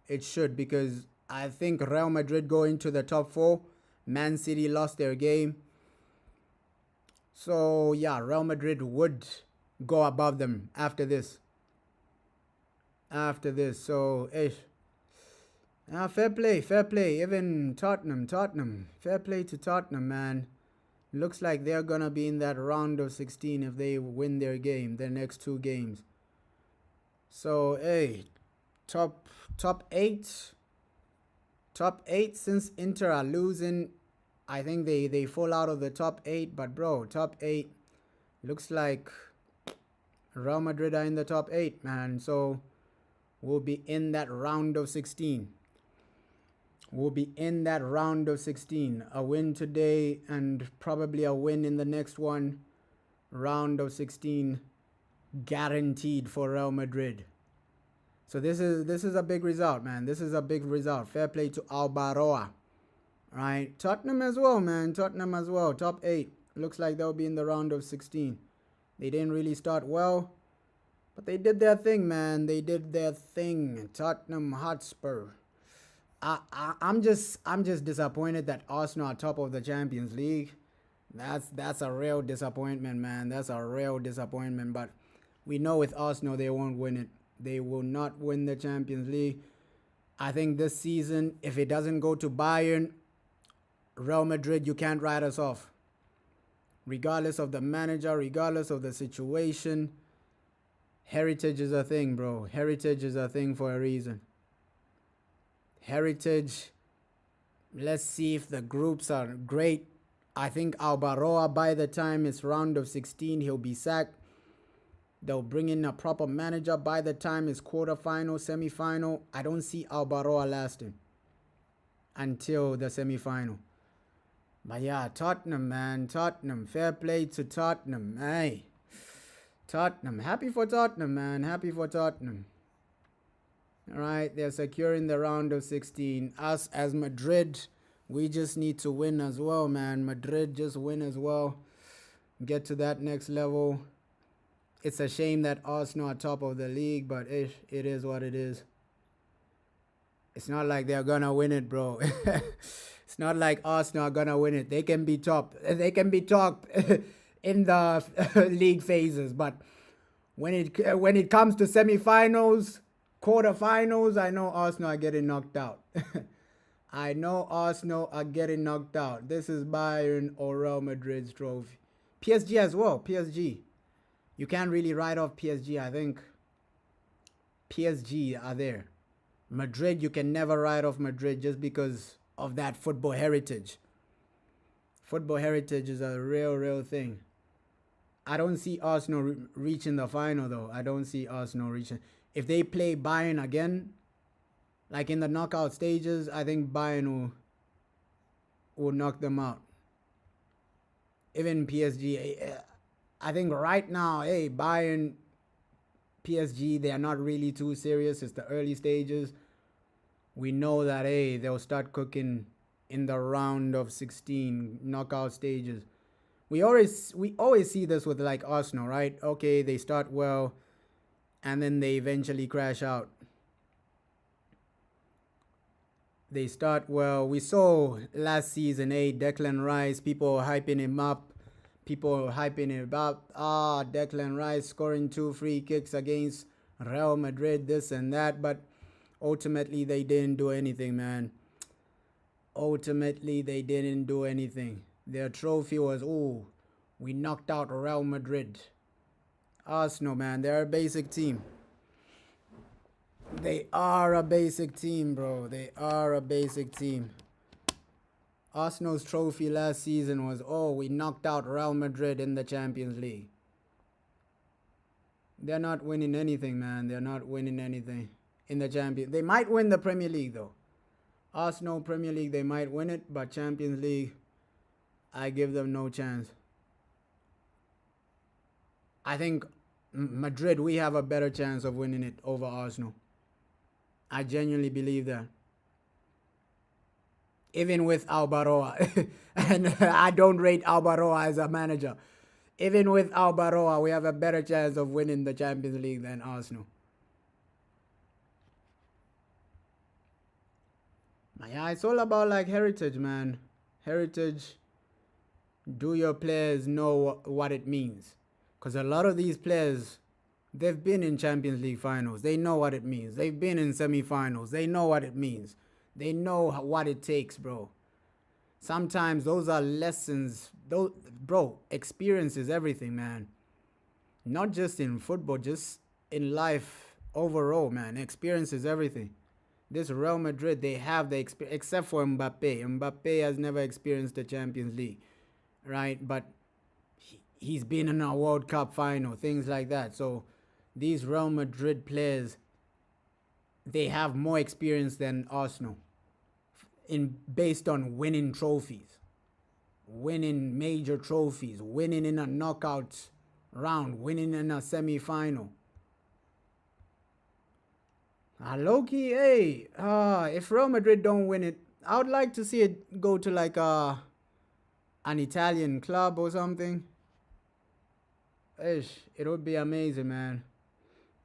It should, because I think Real Madrid go into the top 4. Man City lost their game. So, yeah, Real Madrid would go above them after this. So, fair play. Even Tottenham. Fair play to Tottenham, man. Looks like they're going to be in that round of 16 if they win their next 2 games. So, top 8. Top 8, since Inter are losing, I think they fall out of the top 8. But, bro, top 8, looks like Real Madrid are in the top 8, man. So, we'll be in that round of 16. A win today and probably a win in the next one. Round of 16 guaranteed for Real Madrid. So this is a big result, man. This is a big result. Fair play to Albaroa. Right? Tottenham as well, man. Top 8. Looks like they'll be in the round of 16. They didn't really start well, but they did their thing, man. Tottenham Hotspur. I'm just disappointed that Arsenal are top of the Champions League. That's a real disappointment, man. But we know with Arsenal they won't win it. They will not win the Champions League. I think this season, if it doesn't go to Bayern, Real Madrid, you can't write us off. Regardless of the manager, regardless of the situation, heritage is a thing, bro. Heritage is a thing for a reason. Heritage, let's see if the groups are great. I think Albaroa, by the time it's round of 16, he'll be sacked. They'll bring in a proper manager by the time it's quarterfinal, semi-final. I don't see Albaroa lasting until the semi-final. But yeah, Tottenham, man. Fair play to Tottenham. Hey, Tottenham. Happy for Tottenham, man. All right, they're securing the round of 16. Us as Madrid, we just need to win as well, man. Madrid just win as well. Get to that next level. It's a shame that Arsenal are top of the league, but it is what it is. It's not like they're going to win it, bro. It's not like Arsenal are going to win it. They can be top. They can be top in the league phases, but when it comes to semifinals, quarterfinals, I know Arsenal are getting knocked out. This is Bayern or Real Madrid's trophy. PSG as well. PSG. You can't really write off PSG. I think PSG are there. Madrid, you can never write off Madrid just because of that football heritage. Football heritage is a real thing. I don't see Arsenal reaching the final, though. If they play Bayern again, like in the knockout stages, I think Bayern will knock them out. Even PSG, I think right now, Bayern, PSG, they are not really too serious. It's the early stages. We know that, they'll start cooking in the round of 16 knockout stages. We always see this with like Arsenal, right? Okay, they start well, and then they eventually crash out. They start well. We saw last season, Declan Rice, people hyping him up. Declan Rice scoring 2 free kicks against Real Madrid, this and that. But ultimately, they didn't do anything, man. Their trophy was, we knocked out Real Madrid. Arsenal, man, they're a basic team. They are a basic team, bro. Arsenal's trophy last season was, we knocked out Real Madrid in the Champions League. They're not winning anything, man. They're not winning anything in the Champions. They might win the Premier League, though. Arsenal Premier League, they might win it, but Champions League, I give them no chance. I think Madrid, we have a better chance of winning it over Arsenal. I genuinely believe that. Even with Albaroa. And I don't rate Albaroa as a manager. Even with Albaroa, we have a better chance of winning the Champions League than Arsenal. Yeah, it's all about like heritage, man. Heritage. Do your players know what it means? Because a lot of these players, they've been in Champions League finals. They know what it means. They've been in semi-finals. They know what it means. They know what it takes, bro. Sometimes those are lessons. Those, bro, experience is everything, man. Not just in football, just in life overall, man. Experience is everything. This Real Madrid, they have the experience, except for Mbappe. Mbappe has never experienced the Champions League, right? But he's been in a World Cup final, things like that. So these Real Madrid players, they have more experience than Arsenal based on winning trophies, winning major trophies, winning in a knockout round, winning in a semi-final. Low-key, hey, if Real Madrid don't win it, I would like to see it go to like an Italian club or something. Ish, it would be amazing, man.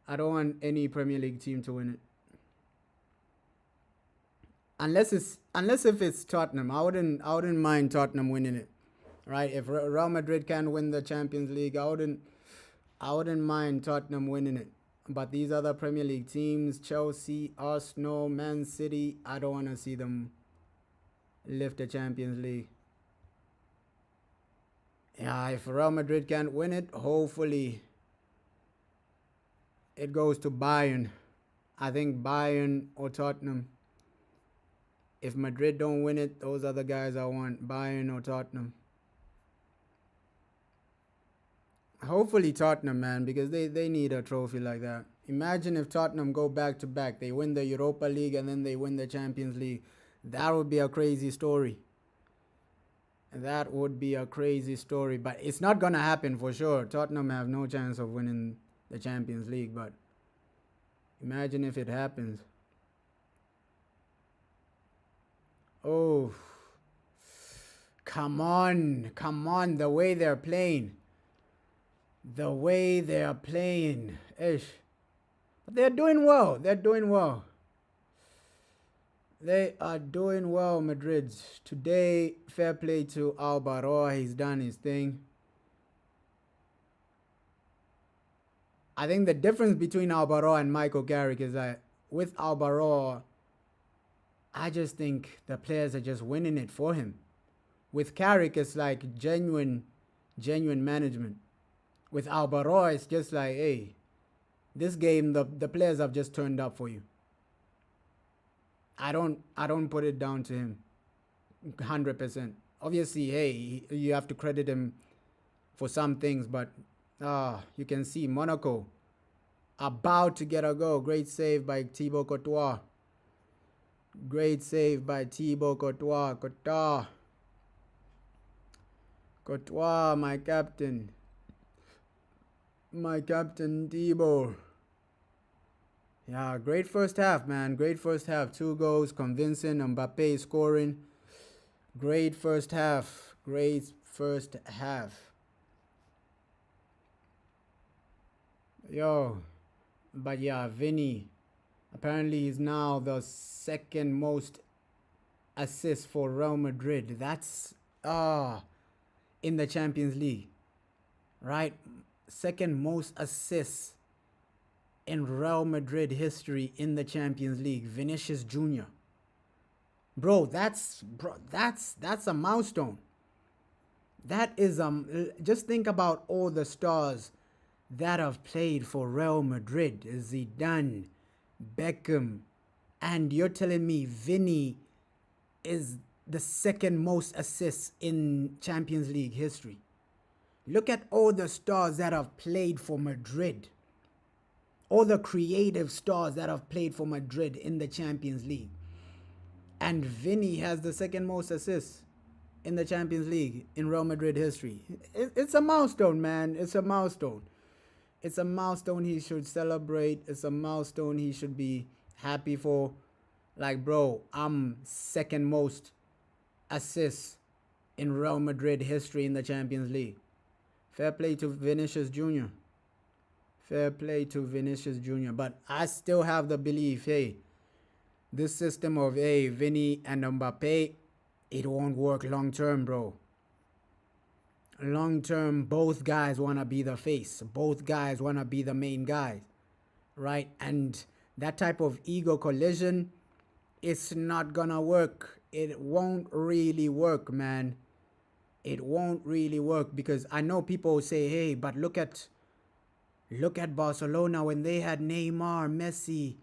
I don't want any Premier League team to win it. Unless if it's Tottenham, I wouldn't mind Tottenham winning it, right? If Real Madrid can win the Champions League, I wouldn't mind Tottenham winning it. But these other Premier League teams, Chelsea, Arsenal, Man City, I don't want to see them lift the Champions League. Yeah, if Real Madrid can't win it, hopefully it goes to Bayern. I think Bayern or Tottenham. If Madrid don't win it, those are the guys I want, Bayern or Tottenham. Hopefully Tottenham, man, because they need a trophy like that. Imagine if Tottenham go back to back. They win the Europa League and then they win the Champions League. That would be a crazy story. That would be a crazy story. But it's not going to happen for sure. Tottenham have no chance of winning the Champions League. But imagine if it happens. Oh, come on. Come on. The way they're playing. The way they are playing. Ish. But they're doing well. They're doing well. They are doing well, Madrid. Today, fair play to Albaroa. He's done his thing. I think the difference between Albaroa and Michael Carrick is that with Albaroa, I just think the players are just winning it for him. With Carrick, it's like genuine management. With Albaroa, it's just like, hey, this game, the players have just turned up for you. I don't put it down to him 100%. Obviously, hey, you have to credit him for some things, but you can see Monaco about to get a goal. Great save by Thibaut Courtois. Great save by Thibaut Courtois. Courtois, my captain. My captain Thibaut. Yeah, great first half, man. Great first half. 2 goals, convincing. Mbappe scoring. Great first half. Great first half. Yo. But yeah, Vini. Apparently he's now the second most assists for Real Madrid. That's in the Champions League. Right? Second most assists in Real Madrid history in the Champions League. Vinicius Jr. Bro, that's a milestone. That is just think about all the stars that have played for Real Madrid. Zidane, Beckham, and you're telling me Vini is the second most assists in Champions League history. Look at all the stars that have played for Madrid. All the creative stars that have played for Madrid in the Champions League. And Vini has the second most assists in the Champions League in Real Madrid history. It's a milestone, man. It's a milestone. It's a milestone he should celebrate. It's a milestone he should be happy for. Like, bro, I'm second most assists in Real Madrid history in the Champions League. Fair play to Vinicius Jr. Fair play to Vinicius Jr. But I still have the belief, hey, this system of, hey, Vini and Mbappe, it won't work long term, bro. Long term, both guys want to be the face. Both guys want to be the main guys, right? And that type of ego collision, it's not going to work. It won't really work, man. It won't really work, because I know people say, hey, but look at Barcelona when they had Neymar and Messi.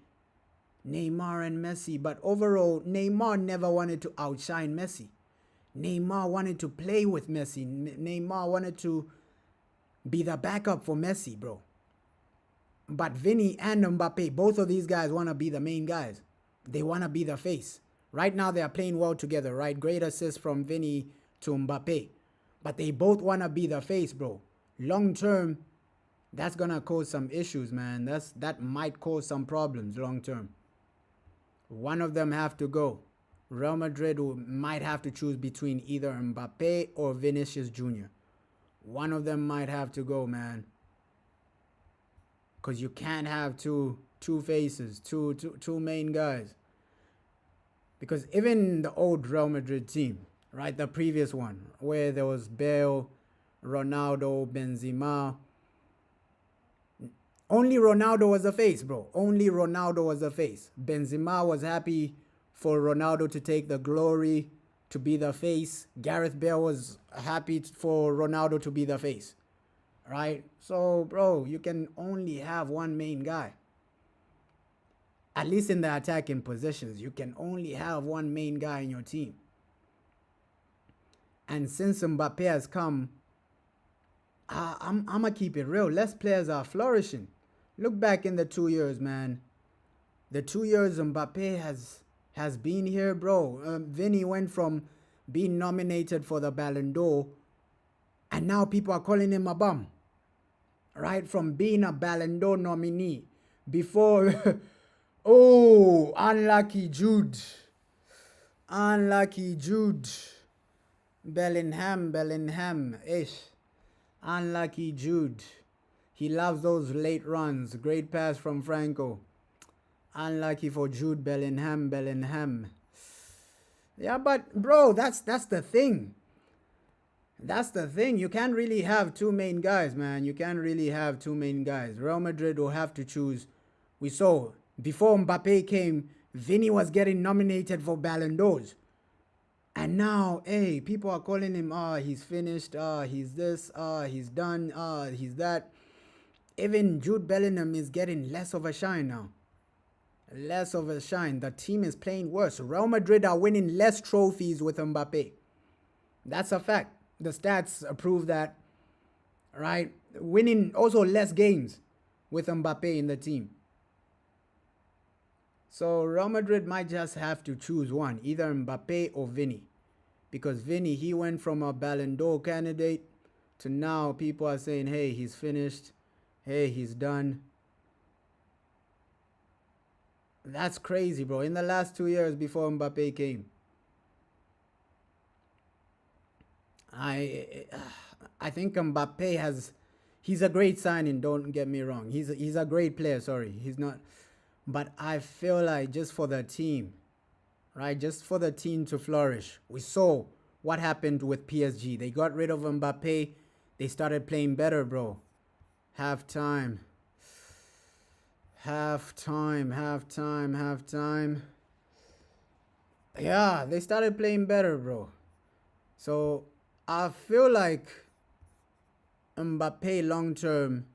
But overall, Neymar never wanted to outshine Messi. Neymar wanted to play with Messi. Neymar wanted to be the backup for Messi, bro. But Vini and Mbappe, both of these guys want to be the main guys. They want to be the face. Right now, they are playing well together, right? Great assist from Vini to Mbappe. But they both want to be the face, bro. Long term, that's going to cause some issues, man. That might cause some problems long term. One of them have to go. Real Madrid might have to choose between either Mbappe or Vinicius Jr. One of them might have to go, man. Because you can't have two faces, two main guys. Because even the old Real Madrid team, right, the previous one, where there was Bale, Ronaldo, Benzema, only Ronaldo was the face, bro. Only Ronaldo was the face. Benzema was happy for Ronaldo to take the glory, to be the face. Gareth Bale was happy for Ronaldo to be the face, right? So, bro, you can only have one main guy. At least in the attacking positions, you can only have one main guy in your team. And since Mbappe has come, I'm going to keep it real. Less players are flourishing. Look back in the 2 years, man. The 2 years Mbappe has been here, bro. Vini went from being nominated for the Ballon d'Or, and now people are calling him a bum. Right? From being a Ballon d'Or nominee before... oh, unlucky Jude. Unlucky Jude. Bellingham. Ish. Unlucky Jude. He loves those late runs. Great pass from Franco. Unlucky for Jude Bellingham. Yeah, but bro, that's the thing. That's the thing. You can't really have two main guys, man. You can't really have two main guys. Real Madrid will have to choose. We saw before Mbappe came, Vini was getting nominated for Ballon d'Ors. And now, hey, people are calling him, he's finished, he's this, he's done, he's that. Even Jude Bellingham is getting less of a shine now. Less of a shine. The team is playing worse. Real Madrid are winning less trophies with Mbappe. That's a fact. The stats prove that, right? Winning also less games with Mbappe in the team. So Real Madrid might just have to choose one, either Mbappe or Vini. Because Vini, he went from a Ballon d'Or candidate to now people are saying, hey, he's finished. Hey, he's done. That's crazy, bro. In the last 2 years before Mbappe came, I think Mbappe he's a great signing, don't get me wrong. He's a great player, sorry. He's not, but I feel like just for the team, right? Just for the team to flourish. We saw what happened with PSG. They got rid of Mbappe. They started playing better, bro. Halftime. Yeah, they started playing better, bro. So I feel like Mbappe long term.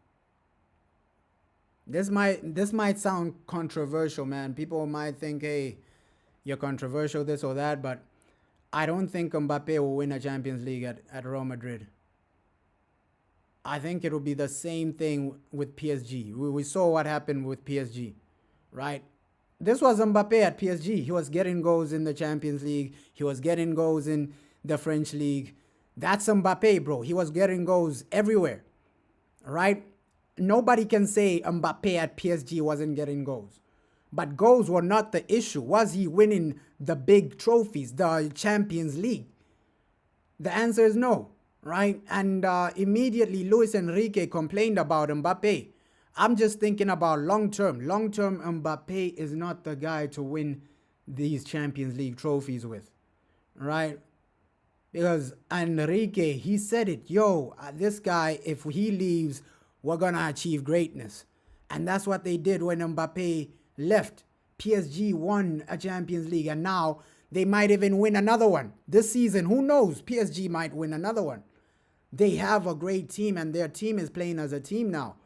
This might sound controversial, man. People might think, hey, you're controversial, this or that, but I don't think Mbappe will win a Champions League at Real Madrid. I think it will be the same thing with PSG. We saw what happened with PSG, right? This was Mbappe at PSG. He was getting goals in the Champions League. He was getting goals in the French League. That's Mbappe, bro. He was getting goals everywhere, right? Nobody can say Mbappe at PSG wasn't getting goals. But goals were not the issue. Was he winning the big trophies, the Champions League? The answer is no, right? And immediately Luis Enrique complained about Mbappe. I'm just thinking about long term. Long term, Mbappe is not the guy to win these Champions League trophies with, right? Because Enrique, he said it, yo, this guy, if he leaves, we're going to achieve greatness. And that's what they did when Mbappe left. PSG won a Champions League, and now they might even win another one. This season, who knows? PSG might win another one. They have a great team, and their team is playing as a team now,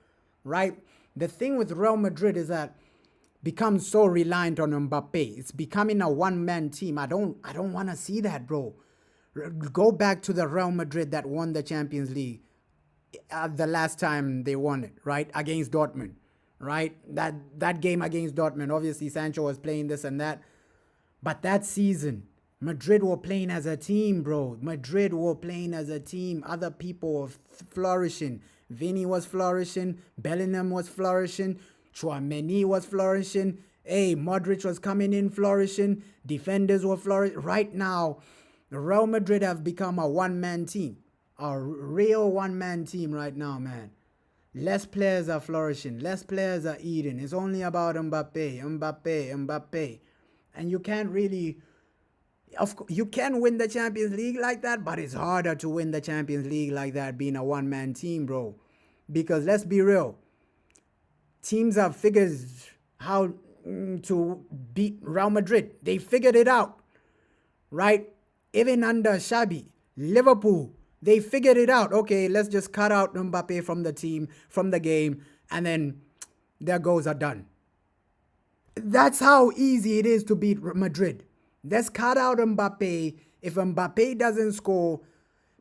right? The thing with Real Madrid is that becomes so reliant on Mbappe. It's becoming a one-man team. I don't want to see that, bro. Go back to the Real Madrid that won the Champions League the last time they won it, right? Against Dortmund, right? That game against Dortmund, obviously Sancho was playing this and that. But that season, Madrid were playing as a team, bro. Madrid were playing as a team. Other people were flourishing. Vini was flourishing. Bellingham was flourishing. Tchouaméni was flourishing. Hey, Modric was coming in flourishing. Defenders were flourishing. Right now, Real Madrid have become a one-man team. A real one-man team right now, man. Less players are flourishing. Less players are eating. It's only about Mbappe. And you can't really... Of course, you can win the Champions League like that, but it's harder to win the Champions League like that being a one-man team, bro. Because let's be real. Teams have figured how to beat Real Madrid. They figured it out, right? Even under Xabi, Liverpool, they figured it out. Okay, let's just cut out Mbappe from the team, from the game, and then their goals are done. That's how easy it is to beat Madrid. Let's cut out Mbappe. If Mbappe doesn't score,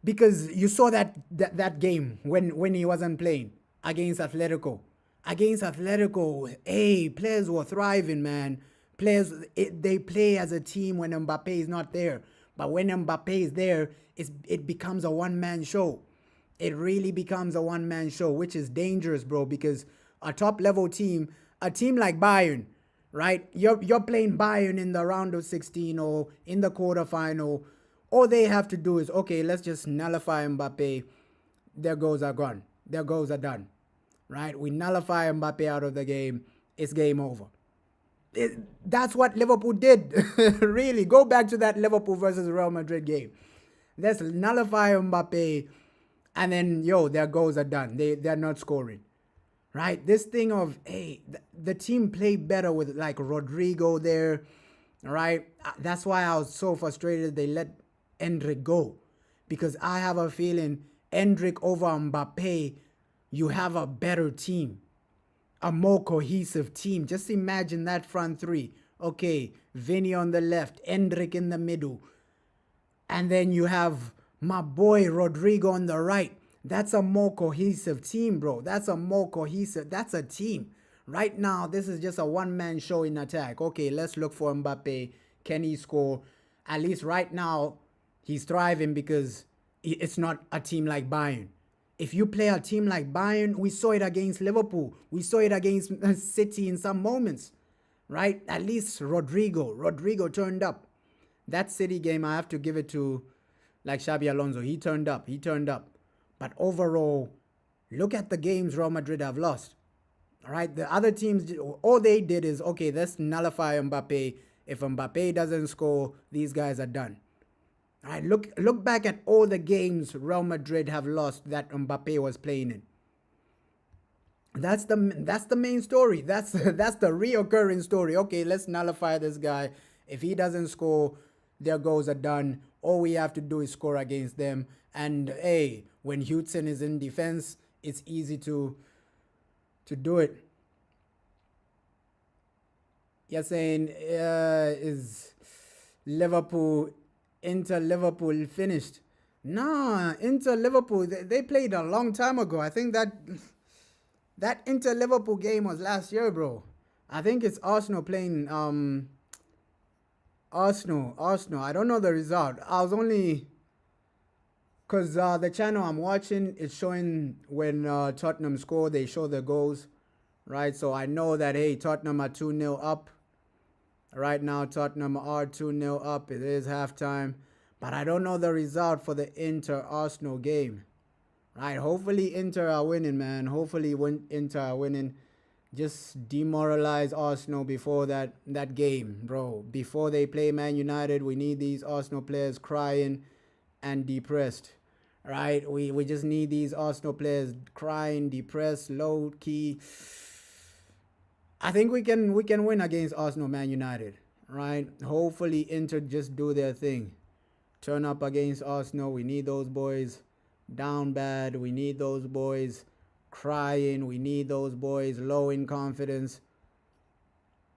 because you saw that game when he wasn't playing against Atletico. Against Atletico, hey, players were thriving, man. They play as a team when Mbappe is not there. But when Mbappe is there, it becomes a one-man show. It really becomes a one-man show, which is dangerous, bro, because a top-level team, a team like Bayern, right? You're playing Bayern in the round of 16 or in the quarterfinal. All they have to do is, okay, let's just nullify Mbappe. Their goals are gone. Their goals are done, right? We nullify Mbappe out of the game. It's game over. That's what Liverpool did. Really, go back to that Liverpool versus Real Madrid game. Let's nullify Mbappe, and then, their goals are done. They're not scoring, right? This thing of, hey, the team played better with, like, Rodrigo there, right? That's why I was so frustrated they let Endrick go, because I have a feeling Endrick over Mbappe, you have a better team. A more cohesive team. Just imagine that front three. Okay, Vini on the left, Endrick in the middle. And then you have my boy Rodrigo on the right. That's a more cohesive team, bro. That's a team. Right now, this is just a one-man show in attack. Okay, let's look for Mbappe. Can he score? At least right now, he's thriving because it's not a team like Bayern. If you play a team like Bayern, we saw it against Liverpool. We saw it against City in some moments, right? At least Rodrigo turned up. That City game, I have to give it to, like, Xabi Alonso. He turned up. But overall, look at the games Real Madrid have lost, all right? The other teams, all they did is, okay, let's nullify Mbappe. If Mbappe doesn't score, these guys are done. All right, look back at all the games Real Madrid have lost that Mbappe was playing in. That's the main story. That's the reoccurring story. Okay, let's nullify this guy. If he doesn't score, their goals are done. All we have to do is score against them. And hey, when Hudson is in defense, it's easy to do it. You're saying is Inter Liverpool finished? Nah, Inter Liverpool, they played a long time ago. I think that Inter Liverpool game was last year, bro. I think it's Arsenal playing Arsenal. I don't know the result. I was only because the channel I'm watching is showing when Tottenham score, they show the goals, right? So I know that, hey, Tottenham are 2-0 up. Right now, Tottenham are 2-0 up. It is halftime. But I don't know the result for the Inter-Arsenal game. Right, hopefully Inter are winning, man. Hopefully Inter are winning. Just demoralize Arsenal before that game, bro. Before they play Man United, we need these Arsenal players crying and depressed. Right? We just need these Arsenal players crying, depressed, low key. I think we can win against Arsenal, Man United. Right? Hopefully Inter just do their thing. Turn up against Arsenal. We need those boys down bad. We need those boys crying. We need those boys low in confidence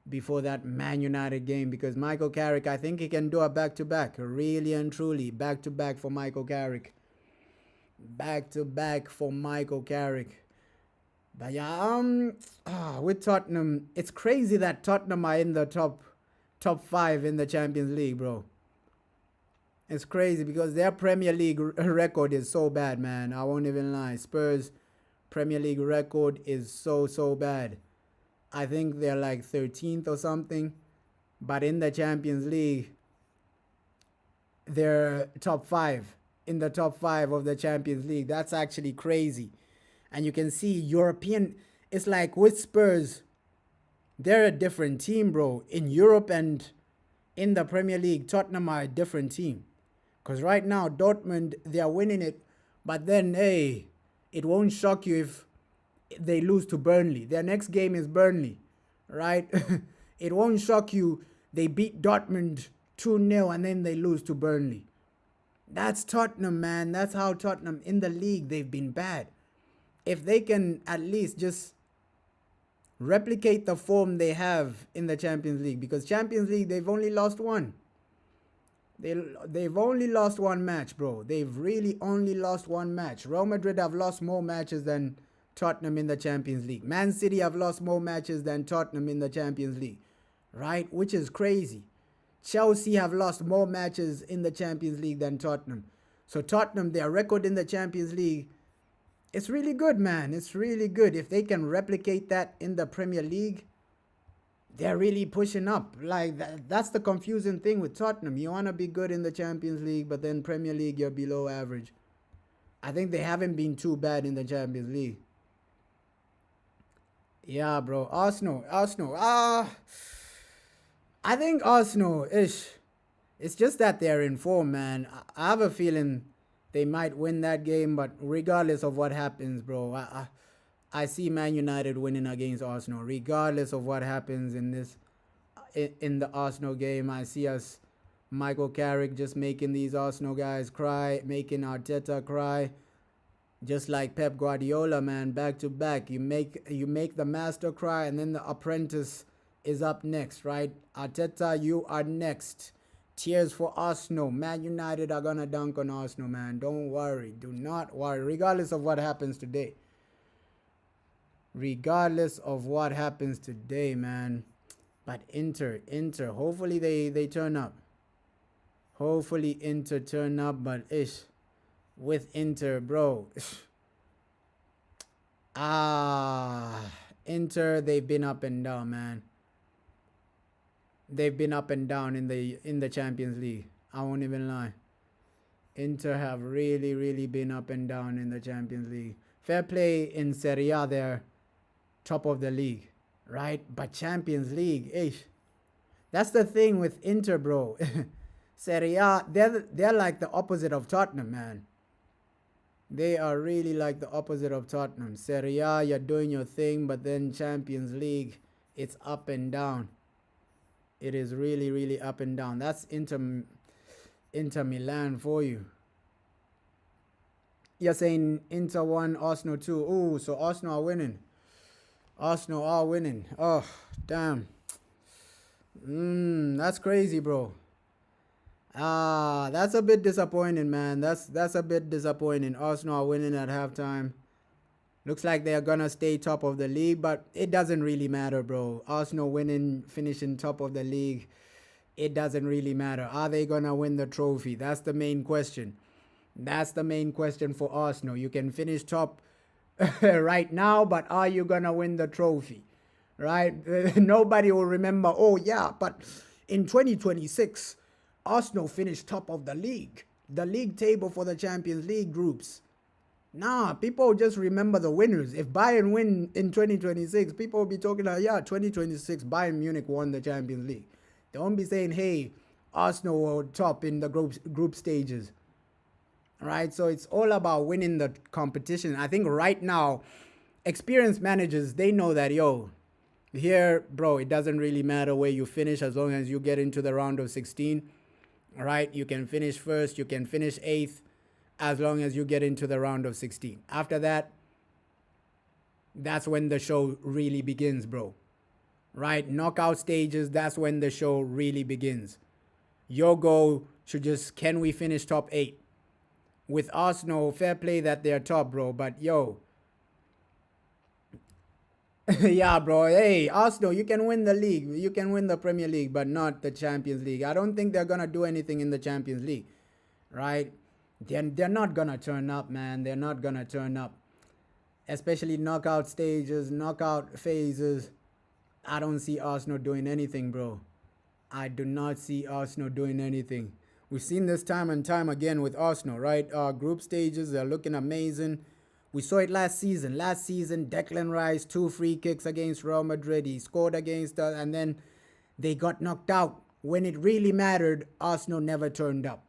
before that Man United game, because Michael Carrick, I think he can do a back-to-back. Really and truly, back-to-back for Michael Carrick. Back-to-back for Michael Carrick. But yeah, with Tottenham, it's crazy that Tottenham are in the top 5 in the Champions League, bro. It's crazy because their Premier League record is so bad, man. I won't even lie. Spurs' Premier League record is so bad. I think they're like 13th or something. But in the Champions League, they're top 5. In the top 5 of the Champions League. That's actually crazy. And you can see European, it's like with Spurs, they're a different team, bro. In Europe and in the Premier League, Tottenham are a different team. Because right now, Dortmund, they are winning it. But then, hey, it won't shock you if they lose to Burnley. Their next game is Burnley, right? It won't shock you. They beat Dortmund 2-0 and then they lose to Burnley. That's Tottenham, man. That's how Tottenham in the league, they've been bad. If they can at least just replicate the form they have in the Champions League. Because Champions League, they've only lost one. They've only lost one match, bro. They've really only lost one match. Real Madrid have lost more matches than Tottenham in the Champions League. Man City have lost more matches than Tottenham in the Champions League. Right? Which is crazy. Chelsea have lost more matches in the Champions League than Tottenham. So Tottenham, their record in the Champions League, it's really good, man. It's really good. If they can replicate that in the Premier League, they're really pushing up. Like, that's the confusing thing with Tottenham. You want to be good in the Champions League, but then Premier League, you're below average. I think they haven't been too bad in the Champions League. Yeah, bro. Arsenal. I think Arsenal, it's just that they're in form, man. I have a feeling they might win that game, but regardless of what happens, bro, I see Man United winning against Arsenal. Regardless of what happens in the Arsenal game, I see us, Michael Carrick, just making these Arsenal guys cry, making Arteta cry, just like Pep Guardiola, man, back to back. You make the master cry, and then the apprentice is up next, right? Arteta, you are next. Tears for Arsenal. Man United are gonna dunk on Arsenal, man. Don't worry. Do not worry. Regardless of what happens today. Regardless of what happens today, man. But Inter. Hopefully they turn up. Hopefully Inter turn up. But with Inter, bro. Inter, they've been up and down, man. They've been up and down in the Champions League. I won't even lie. Inter have really been up and down in the Champions League. Fair play in Serie A, they're top of the league, right? But Champions League, that's the thing with Inter, bro. Serie A, they're like the opposite of Tottenham, man. They are really like the opposite of Tottenham. Serie A, you're doing your thing, but then Champions League, it's up and down. It is really up and down. That's Inter Milan for you. You're saying Inter 1, Arsenal 2. Ooh, so Arsenal are winning. Arsenal are winning. Oh, damn. That's crazy, bro. That's a bit disappointing, man. That's a bit disappointing. Arsenal are winning at halftime. Looks like they're gonna stay top of the league, but it doesn't really matter, bro. Arsenal winning, finishing top of the league, it doesn't really matter. Are they gonna win the trophy? That's the main question. That's the main question for Arsenal. You can finish top right now, but are you gonna win the trophy? Right? Nobody will remember, oh yeah, but in 2026, Arsenal finished top of the league table for the Champions League groups. Nah, people just remember the winners. If Bayern win in 2026, people will be talking about, yeah, 2026, Bayern Munich won the Champions League. They won't be saying, hey, Arsenal were top in the group stages. Right? So it's all about winning the competition. I think right now, experienced managers, they know that, yo, here, bro, it doesn't really matter where you finish as long as you get into the round of 16. All right? You can finish first, you can finish eighth, as long as you get into the round of 16. After that, that's when the show really begins, bro. Right? Knockout stages, that's when the show really begins. Your goal should just, can we finish top 8? With Arsenal, fair play that they're top, bro. But, yo. Yeah, bro. Hey, Arsenal, you can win the league. You can win the Premier League, but not the Champions League. I don't think they're going to do anything in the Champions League. Right? They're not going to turn up, man. They're not going to turn up. Especially knockout stages, knockout phases. I don't see Arsenal doing anything, bro. I do not see Arsenal doing anything. We've seen this time and time again with Arsenal, right? Group stages, they're looking amazing. We saw it last season. Last season, Declan Rice, 2 free kicks against Real Madrid. He scored against us, and then they got knocked out. When it really mattered, Arsenal never turned up.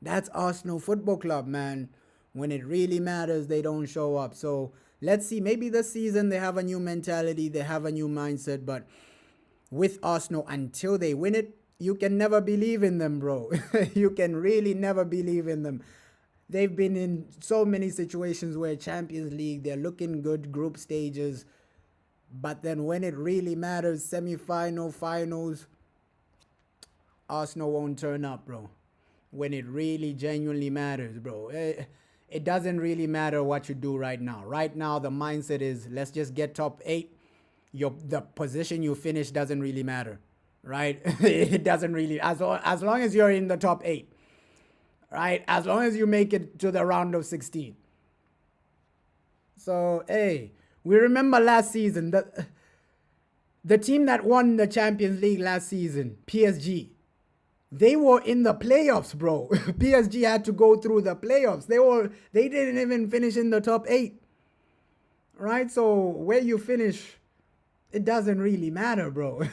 That's Arsenal Football Club, man. When it really matters, they don't show up. So let's see. Maybe this season they have a new mentality. They have a new mindset. But with Arsenal, until they win it, you can never believe in them, bro. You can really never believe in them. They've been in so many situations where Champions League, they're looking good, group stages. But then when it really matters, semi-final, finals, Arsenal won't turn up, bro. When it really genuinely matters, bro. It doesn't really matter what you do right now. Right now, the mindset is, let's just get top 8. The position you finish doesn't really matter, right? It doesn't really, as long as you're in the top 8, right? As long as you make it to the round of 16. So, hey, we remember last season, the team that won the Champions League last season, PSG, they were in the playoffs, bro. PSG had to go through the playoffs. They didn't even finish in the top 8, right? So where you finish, it doesn't really matter, bro.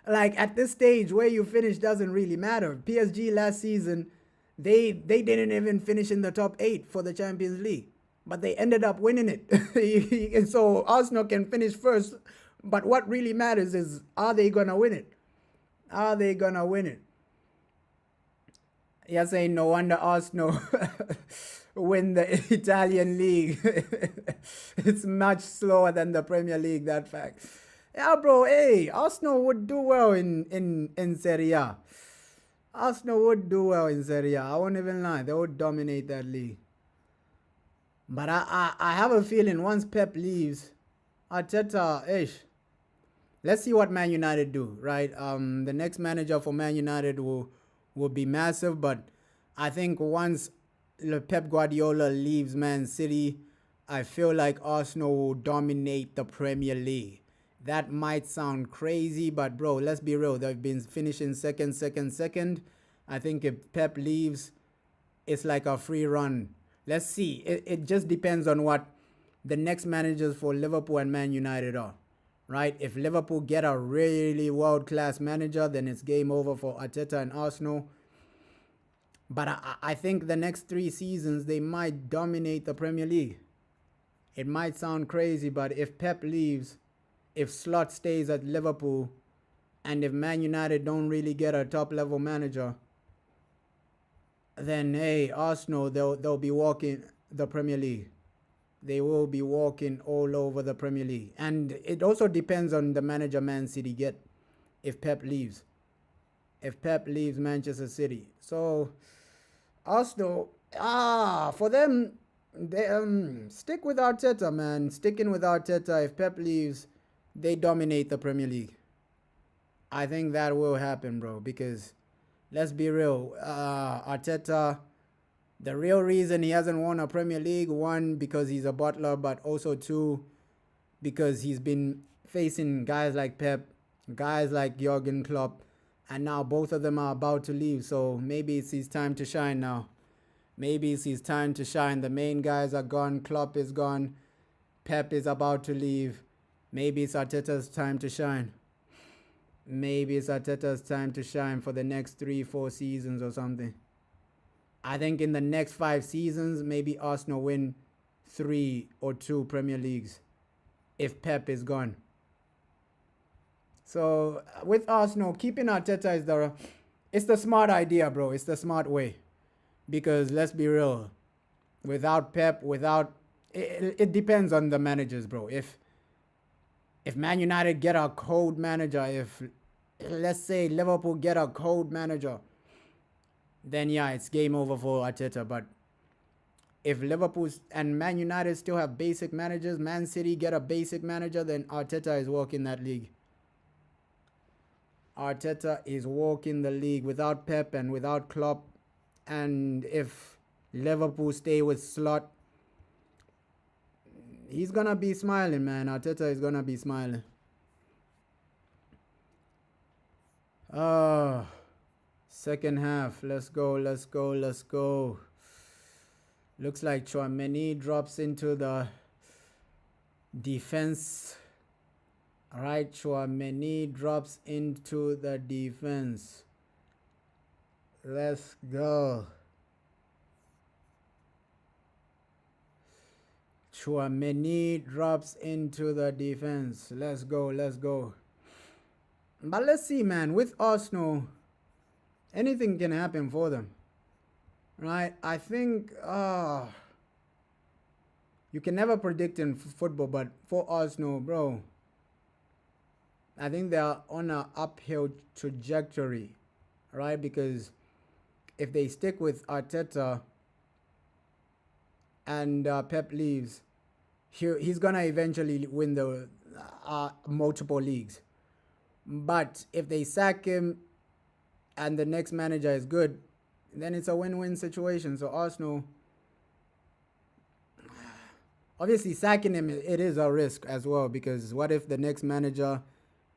Like at this stage, where you finish doesn't really matter. PSG last season, they didn't even finish in the top 8 for the Champions League, but they ended up winning it. And so Arsenal can finish first, but what really matters is, are they gonna win it? Are they gonna win it? You're saying no wonder Arsenal win the Italian league. It's much slower than the Premier League, that fact. Yeah, bro, hey, Arsenal would do well in Serie A. Arsenal would do well in Serie A. I won't even lie. They would dominate that league. But I have a feeling once Pep leaves, Arteta, let's see what Man United do, right? The next manager for Man United will be massive, but I think once Pep Guardiola leaves Man City, I feel like Arsenal will dominate the Premier League. That might sound crazy, but bro, let's be real. They've been finishing second. I think if Pep leaves, it's like a free run. Let's see. It just depends on what the next managers for Liverpool and Man United are. Right? If Liverpool get a really world-class manager, then it's game over for Arteta and Arsenal. But I think the next 3 seasons, they might dominate the Premier League. It might sound crazy, but if Pep leaves, if Slot stays at Liverpool, and if Man United don't really get a top-level manager, then, hey, Arsenal, they'll be walking the Premier League. They will be walking all over the Premier League. And it also depends on the manager Man City get if Pep leaves. If Pep leaves Manchester City. So, Arsenal, for them, they stick with Arteta, man. Sticking with Arteta, if Pep leaves, they dominate the Premier League. I think that will happen, bro. Because, let's be real, Arteta, the real reason he hasn't won a Premier League, 1, because he's a butler, but also 2, because he's been facing guys like Pep, guys like Jurgen Klopp, And now both of them are about to leave. So maybe it's his time to shine now. Maybe it's his time to shine. The main guys are gone. Klopp is gone. Pep is about to leave. Maybe it's Arteta's time to shine. Maybe it's Arteta's time to shine for the next 3-4 seasons or something. I think in the next 5 seasons, maybe Arsenal win 3 or 2 Premier Leagues if Pep is gone. So with Arsenal, keeping Arteta is it's the smart idea, bro. It's the smart way. Because let's be real, without Pep, it depends on the managers, bro. If Man United get a cold manager, if let's say Liverpool get a cold manager, then yeah, it's game over for Arteta. But if Liverpool and Man United still have basic managers, Man City get a basic manager, then Arteta is walking that league. Arteta is walking the league without Pep and without Klopp. And if Liverpool stay with Slot, he's going to be smiling, man. Arteta is going to be smiling. Second half. Let's go. Looks like Tchouaméni drops into the defense. All right, Tchouaméni drops into the defense. Let's go. Tchouaméni drops into the defense. Let's go. But let's see, man. With Arsenal, anything can happen for them. Right? I think you can never predict in football, but for Arsenal, bro, I think they are on an uphill trajectory, right? Because if they stick with Arteta and Pep leaves, he's going to eventually win the multiple leagues. But if they sack him and the next manager is good, then it's a win-win situation. So Arsenal, obviously sacking him, it is a risk as well, because what if the next manager,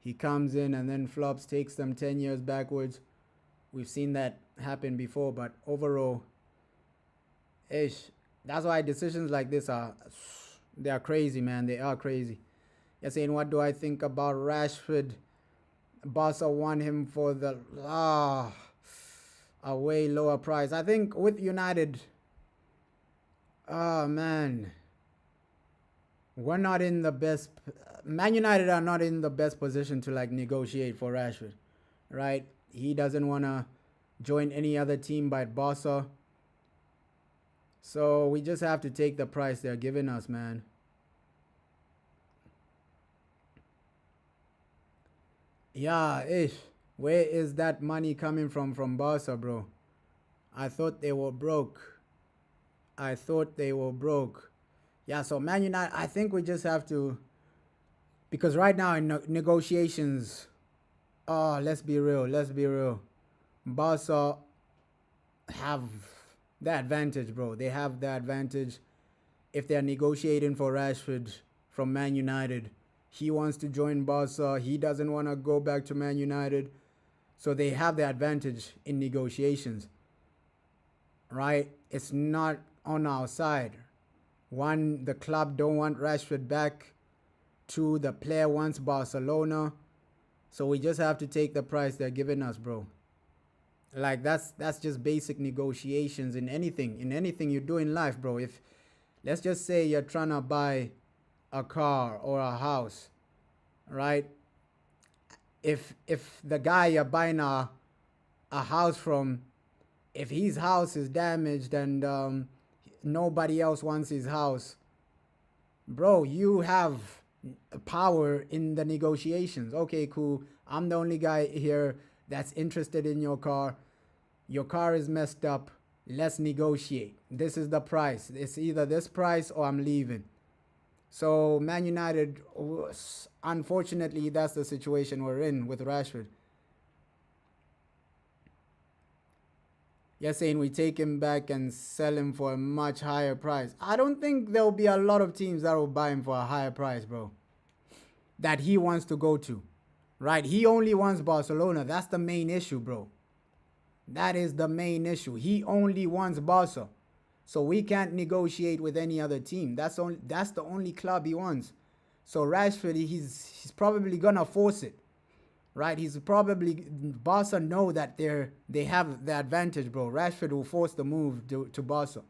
he comes in and then flops, takes them 10 years backwards? We've seen that happen before, but overall, that's why decisions like this they are crazy, man. They are crazy. You're saying, what do I think about Rashford? Barca won him for the a way lower price. I think with United, man, we're not in the best. Man United are not in the best position to like negotiate for Rashford, right? He doesn't want to join any other team but Barca. So we just have to take the price they're giving us, man. Yeah, where is that money coming from Barca, bro? I thought they were broke. Yeah, so Man United, I think we just have to, because right now in negotiations, let's be real. Barca have the advantage, bro. They have the advantage. If they're negotiating for Rashford from Man United, he wants to join Barca. He doesn't want to go back to Man United. So they have the advantage in negotiations, right? It's not on our side. One, the club don't want Rashford back. Two, the player wants Barcelona. So we just have to take the price they're giving us, bro. Like that's just basic negotiations in anything you do in life, bro. If let's just say you're trying to buy a car or a house, right? If the guy you're buying a house from, if his house is damaged and nobody else wants his house, bro, you have power in the negotiations. Okay, cool. I'm the only guy here that's interested in your car. Your car is messed up. Let's negotiate. This is the price. It's either this price or I'm leaving. So Man United, unfortunately, that's the situation we're in with Rashford. You're saying we take him back and sell him for a much higher price. I don't think there'll be a lot of teams that will buy him for a higher price, bro, that he wants to go to, right? He only wants Barcelona. That's the main issue, bro. That is the main issue. He only wants Barca. So we can't negotiate with any other team. That's the only club he wants. So Rashford, he's probably gonna force it, right? He's probably Barca know that they have the advantage, bro. Rashford will force the move to Barca.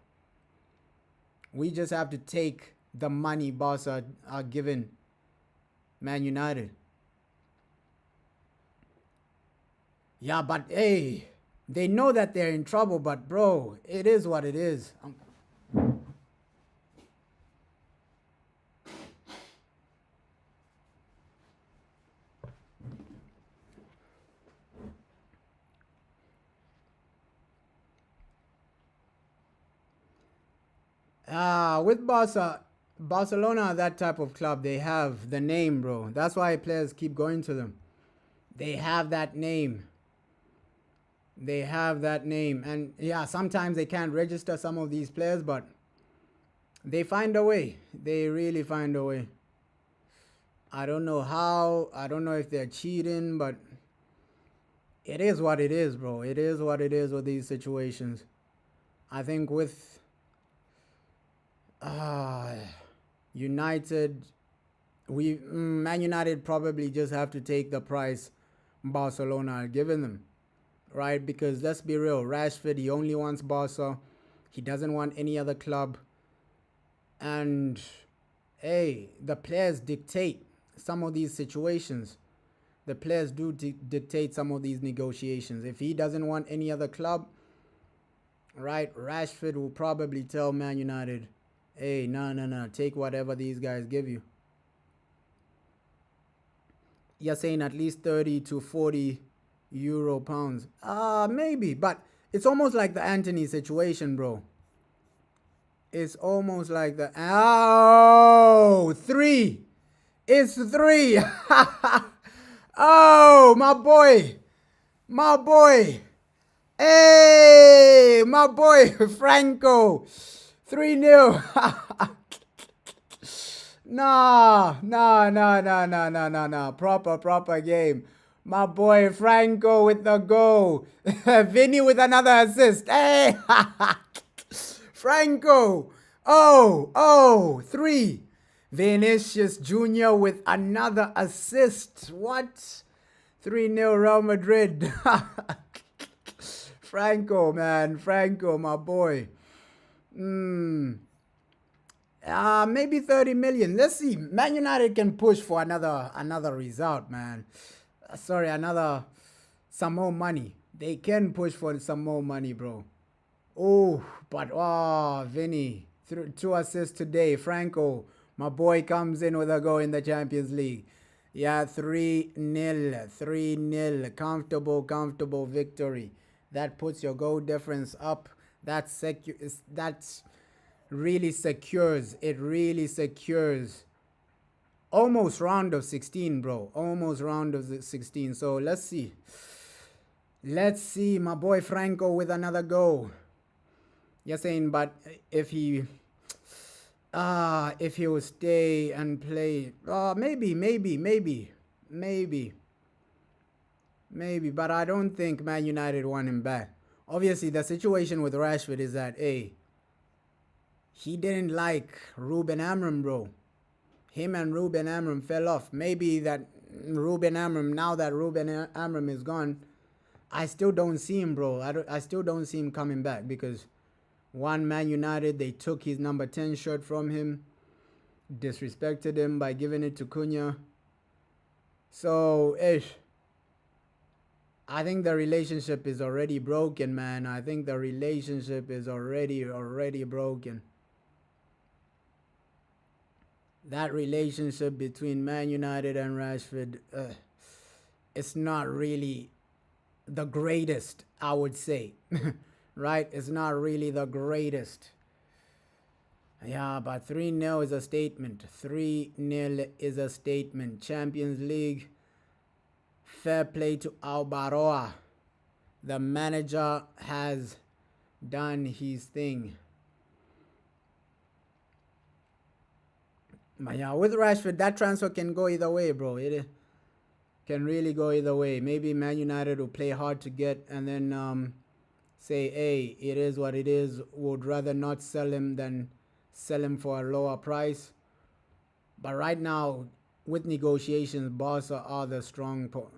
We just have to take the money Barca are giving Man United. Yeah, but hey, they know that they're in trouble, but bro, it is what it is. With Barcelona, that type of club, they have the name, bro. That's why players keep going to them. They have that name. They have that name. And yeah, sometimes they can't register some of these players, but they find a way. They really find a way. I don't know how. I don't know if they're cheating, but it is what it is, bro. It is what it is with these situations. I think with United, Man United probably just have to take the price Barcelona are giving them, right? Because let's be real, Rashford, he only wants Barca. He doesn't want any other club. And hey, the players dictate some of these situations. The players do dictate some of these negotiations. If he doesn't want any other club, right, Rashford will probably tell Man United, hey, no, take whatever these guys give you. You're saying at least 30 to 40 euro pounds. Maybe, but it's almost like the Anthony situation, bro. It's almost like the... Oh, 3. It's 3. Oh, my boy. My boy. Hey, my boy, Franco. 3-0. No. Proper game. My boy Franco with the goal. Vini with another assist. Hey. Franco. Oh, 3. Vinicius Jr. with another assist. What? 3-0 Real Madrid. Franco, man. Franco, my boy. Maybe 30 million. Let's see. Man United can push for another result, man. Some more money. They can push for some more money, bro. Vini. 2 assists today. Franco, my boy, comes in with a goal in the Champions League. Yeah, 3-0. 3-0. Comfortable victory. That puts your goal difference up. That's really secures. It really secures. Almost round of 16, bro. Almost round of 16. So let's see. Let's see my boy Franco with another goal. You're saying, but if he will stay and play, maybe. But I don't think Man United want him back. Obviously, the situation with Rashford is that, he didn't like Ruben Amorim, bro. Him and Ruben Amorim fell off. Maybe that Ruben Amorim, now that Ruben Amorim is gone, I still don't see him, bro. I still don't see him coming back because Man United, they took his number 10 shirt from him, disrespected him by giving it to Cunha. So, I think the relationship is already broken, man. I think the relationship is already broken. That relationship between Man United and Rashford, it's not really the greatest, I would say. Right? It's not really the greatest. Yeah, but 3-0 is a statement. 3-0 is a statement. Champions League. Fair play to Albaroa. The manager has done his thing. But yeah, with Rashford, that transfer can go either way, bro. Can really go either way. Maybe Man United will play hard to get and then say, hey, it is what it is. Would rather not sell him than sell him for a lower price. But right now, with negotiations, Barca are the strong point.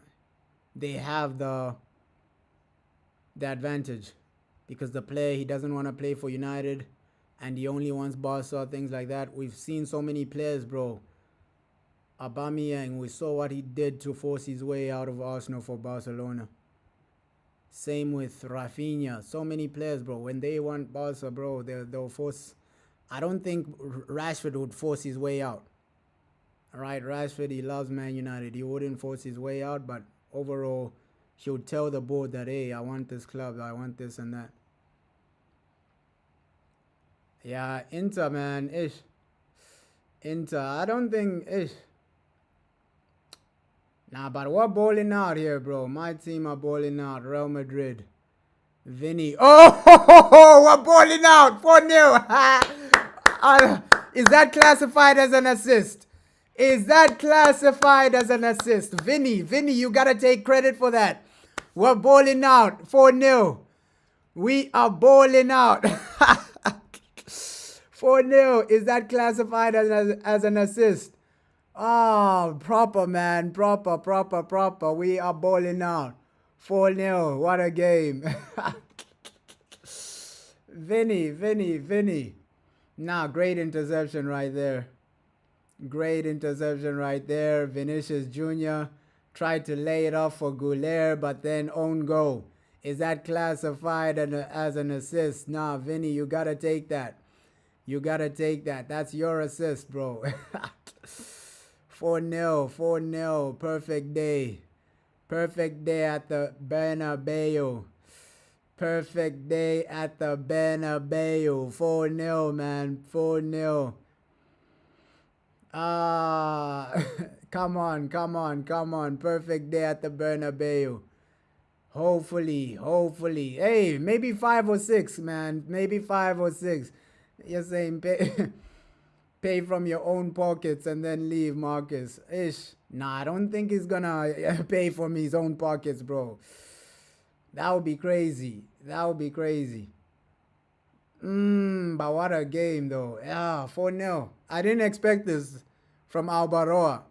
They have the advantage because the player, he doesn't want to play for United and he only wants Barca, things like that. We've seen so many players, bro. Aubameyang, we saw what he did to force his way out of Arsenal for Barcelona. Same with Rafinha. So many players, bro. When they want Barca, bro, they'll force. I don't think Rashford would force his way out. All right, Rashford, he loves Man United. He wouldn't force his way out, but overall, he would tell the board that, hey, I want this club, I want this and that. Yeah, Inter, man, ish. Inter, I don't think, ish. Nah, but we're balling out here, bro. My team are balling out. Real Madrid. Vini. Oh, we're balling out. 4-0. Is that classified as an assist? Is that classified as an assist? Vini, you got to take credit for that. We're balling out. 4-0. We are balling out. 4-0. Is that classified as an assist? Oh, proper, man. Proper. We are balling out. 4-0. What a game. Vini. Nah, great interception right there. Vinicius Jr. tried to lay it off for Guler, but then own goal. Is that classified as an assist? Nah, Vini, you got to take that. That's your assist, bro. 4-0. Perfect day at the Bernabeu. 4-0, man. 4-0. Come on. Perfect day at the Bernabeu. Hopefully. Hey, maybe 5 or 6, man. Maybe 5 or 6. You're saying pay from your own pockets and then leave, Marcus. Ish. Nah, I don't think he's gonna pay from his own pockets, bro. That would be crazy. But what a game, though. Yeah, 4-0. I didn't expect this from Albaroa.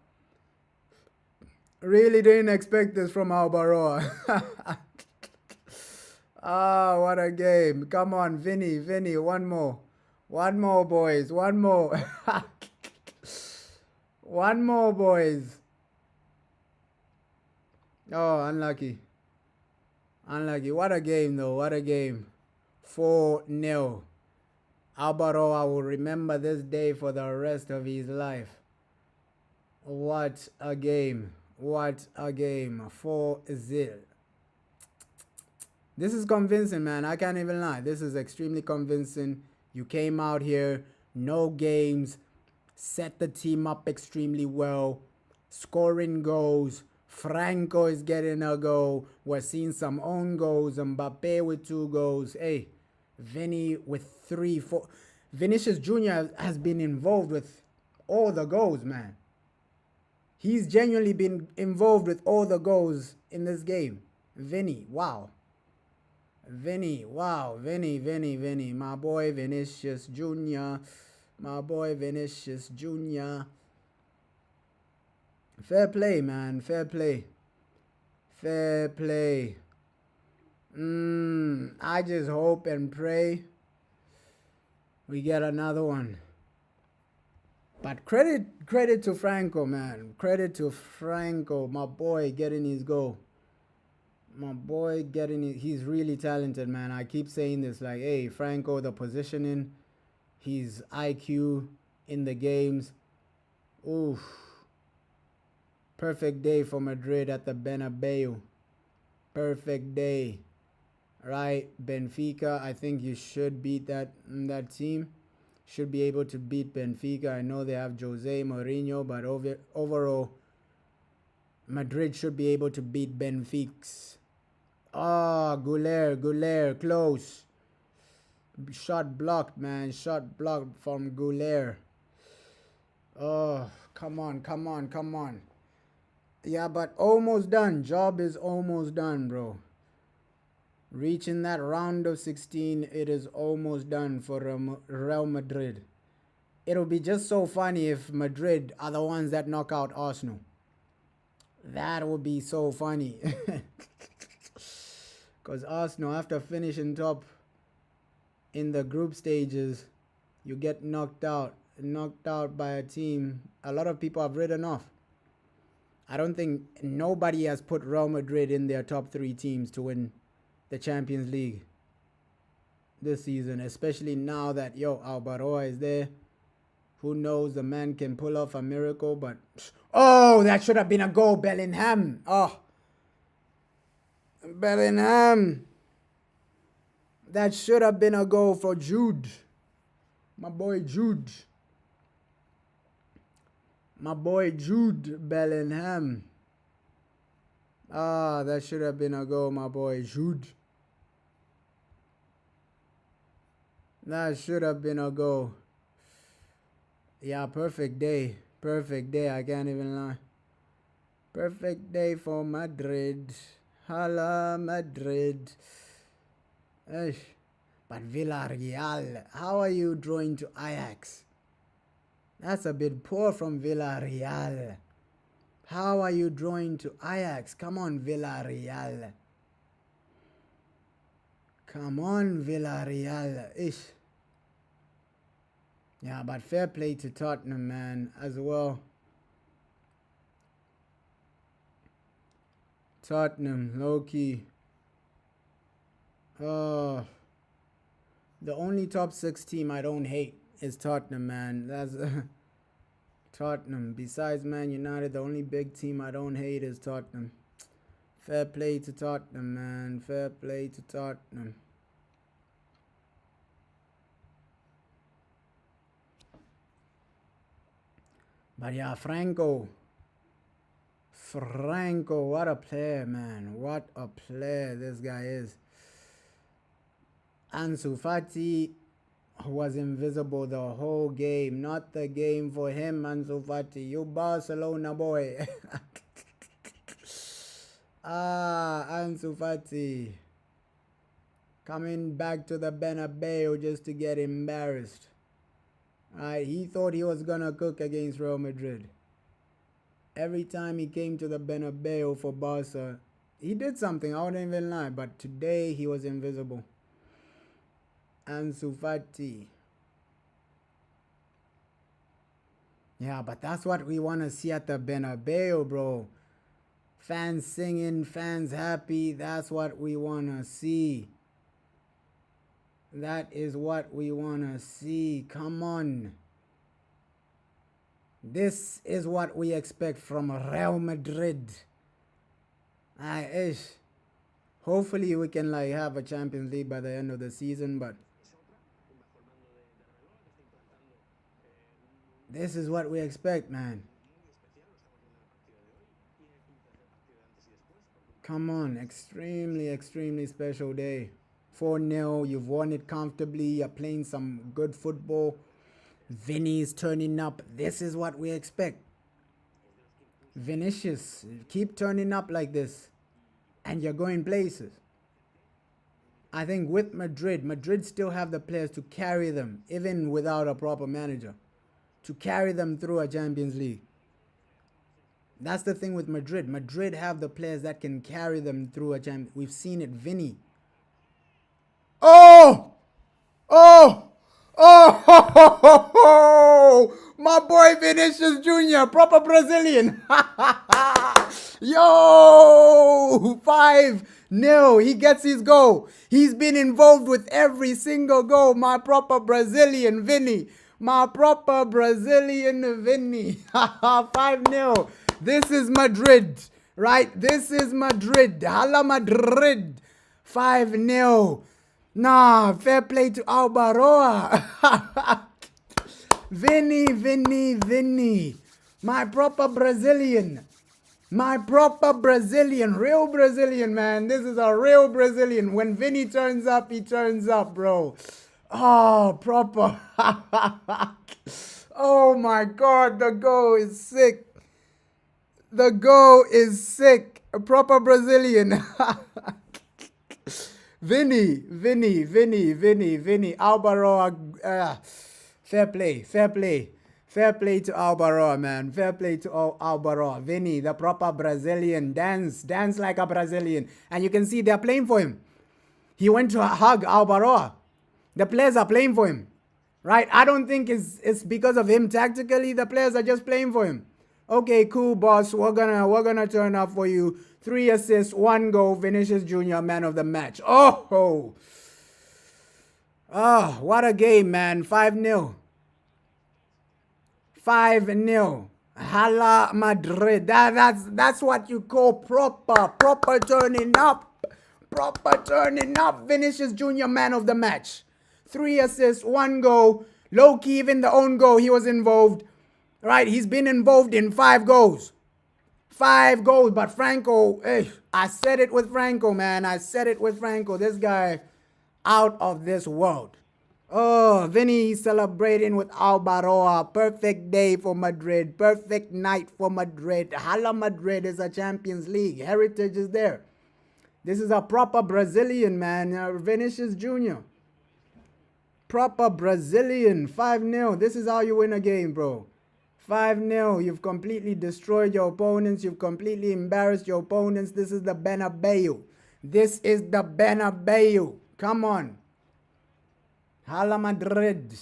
Really didn't expect this from Albaroa. What a game. Come on, Vini, one more. One more, boys. One more, boys. Oh, unlucky. What a game, though. 4-0. Albaroa will remember this day for the rest of his life. What a game. 4-0. This is convincing, man. I can't even lie. This is extremely convincing. You came out here, no games, set the team up extremely well, scoring goals. Franco is getting a goal. We're seeing some own goals. Mbappe with 2 goals. Hey, Vini with 3, 4. Vinicius Jr. has been involved with all the goals, man. He's genuinely been involved with all the goals in this game. Vini, wow. Vini. My boy Vinicius Jr. Fair play, man. Fair play. I just hope and pray we get another one. But credit to Franco, man. My boy getting his goal. He's really talented, man. I keep saying this, like, hey, Franco, the positioning, his IQ in the games. Oof. Perfect day for Madrid at the Bernabeu. Perfect day. Right? Benfica, I think you should beat that team. Should be able to beat Benfica. I know they have Jose Mourinho, but overall, Madrid should be able to beat Benfica. Oh, Guler, close. Shot blocked, man. Shot blocked from Guler. Oh, come on. Yeah, but almost done. Job is almost done, bro. Reaching that round of 16, it is almost done for Real Madrid. It'll be just so funny if Madrid are the ones that knock out Arsenal. That would be so funny. Because Arsenal, after finishing top in the group stages, you get knocked out by a team a lot of people have written off. I don't think nobody has put Real Madrid in their top 3 teams to win the Champions League this season, especially now that Albaroa is there. Who knows, the man can pull off a miracle, but oh, that should have been a goal. Bellingham. Oh, Bellingham. That should have been a goal for Jude. My boy Jude. My boy Jude Bellingham. Ah, that should have been a goal, my boy Jude. That should have been a goal. Yeah, perfect day. Perfect day, I can't even lie. Perfect day for Madrid. Hala, Madrid. Eish. But Villarreal, how are you drawing to Ajax? That's a bit poor from Villarreal. How are you drawing to Ajax? Come on, Villarreal. Come on, Villarreal. Ish. Yeah, but fair play to Tottenham, man, as well. Tottenham, low-key. Oh. The only top 6 team I don't hate is Tottenham, man. That's Tottenham. Besides Man United, the only big team I don't hate is Tottenham. Fair play to Tottenham, man. Fair play to Tottenham. But yeah, Franco, what a player, man. What a player this guy is. Ansu Fati was invisible the whole game. Not the game for him, Ansu Fati. You Barcelona boy. Ansu Fati. Coming back to the Bernabeu just to get embarrassed. He thought he was going to cook against Real Madrid. Every time he came to the Bernabeu for Barca, he did something, I wouldn't even lie. But today, he was invisible. Ansu Fati. Yeah, but that's what we want to see at the Bernabeu, bro. Fans singing, fans happy. That's what we want to see. That is what we want to see. Come on. This is what we expect from Real Madrid. Hopefully we can have a Champions League by the end of the season, but this is what we expect, man. Come on, extremely special day. 4-0, you've won it comfortably, you're playing some good football. Vini's turning up. This is what we expect. Vinicius, keep turning up like this, and you're going places. I think with Madrid still have the players to carry them, even without a proper manager, to carry them through a Champions League. That's the thing with Madrid. Madrid have the players that can carry them through a Champions League. We've seen it. Vini. Oh! My boy Vinicius Jr, proper Brazilian. Yo! 5-0. He gets his goal. He's been involved with every single goal. My proper Brazilian Vini. My proper Brazilian Vini. 5-0. This is Madrid, right? This is Madrid. Hala Madrid. 5-0. Nah, fair play to Albaroa. Vini. My proper Brazilian. Real Brazilian, man. This is a real Brazilian. When Vini turns up, he turns up, bro. Oh, proper. Oh my God, the goal is sick. The goal is sick. A proper Brazilian. Vini. Albaroa. Fair play. Fair play to Albaroa, man. Fair play to Albaroa. Vini, the proper Brazilian. Dance like a Brazilian. And you can see they're playing for him. He went to hug Albaroa. The players are playing for him. Right? I don't think it's because of him tactically. The players are just playing for him. Okay, cool, boss. We're gonna turn up for you. 3 assists, 1 goal. Vinicius Jr. man of the match. Oh, what a game, man. 5-0. 5-0. Hala Madrid. That's what you call proper turning up. Proper turning up. Vinicius Jr. man of the match. 3 assists, 1 goal. Low-key, even the own goal, he was involved. Right, he's been involved in 5 goals. 5 goals, but Franco, I said it with Franco, man. I said it with Franco. This guy, out of this world. Oh, Vini celebrating with Albaroa. Perfect day for Madrid. Perfect night for Madrid. Hala Madrid is a Champions League. Heritage is there. This is a proper Brazilian, man. Vinicius Jr. Proper Brazilian. 5-0. This is how you win a game, bro. 5-0. You've completely destroyed your opponents. You've completely embarrassed your opponents. This is the Bernabeu. This is the Bernabeu. Come on. Hala Madrid.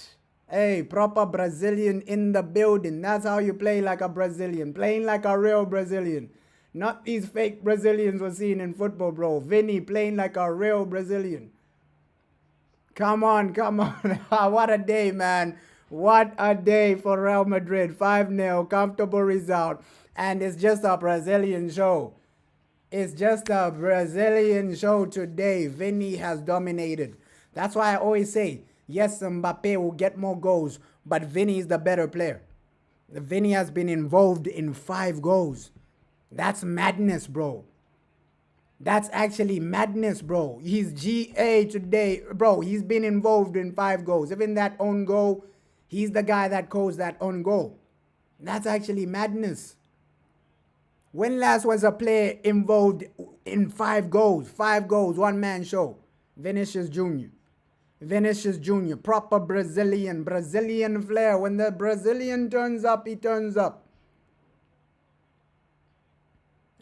Hey, proper Brazilian in the building. That's how you play like a Brazilian. Playing like a real Brazilian. Not these fake Brazilians we're seeing in football, bro. Vini playing like a real Brazilian. Come on. What a day, man. What a day for Real Madrid. 5-0, comfortable result. And it's just a Brazilian show. It's just a Brazilian show today. Vini has dominated. That's why I always say, yes, Mbappe will get more goals, but Vini is the better player. Vini has been involved in 5 goals. That's madness, bro. That's actually madness, bro. He's GA today. Bro, he's been involved in 5 goals. Even that own goal, he's the guy that caused that own goal. That's actually madness. When last was a player involved in 5 goals? 5 goals, one-man show. Vinicius Jr. Vinicius Jr. Proper Brazilian flair. When the Brazilian turns up, he turns up.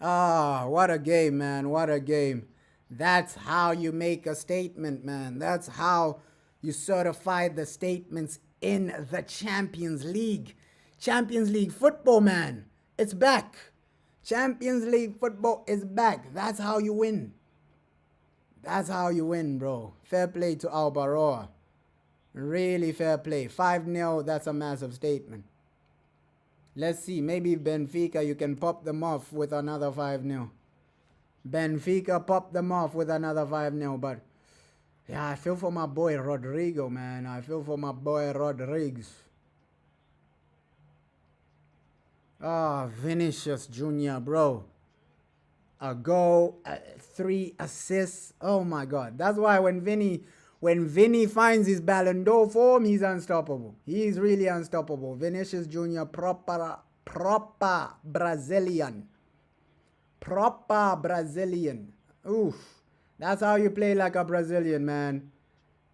Ah, what a game, man. What a game. That's how you make a statement, man. That's how you certify the statements in the Champions League. Champions League football, man. It's back. Champions League football is back. That's how you win. That's how you win, bro. Fair play to Albaroa. Really fair play. 5-0, that's a massive statement. Let's see. Maybe Benfica, you can pop them off with another 5-0. Benfica pop them off with another 5-0. But, yeah, I feel for my boy Rodrigo, man. I feel for my boy Rodriguez. Ah, Vinicius Jr., bro. A goal, 3 assists. Oh, my God. That's why when Vini finds his Ballon d'Or form, he's unstoppable. He's really unstoppable. Vinicius Jr., proper Brazilian. Proper Brazilian. Oof. That's how you play like a Brazilian, man.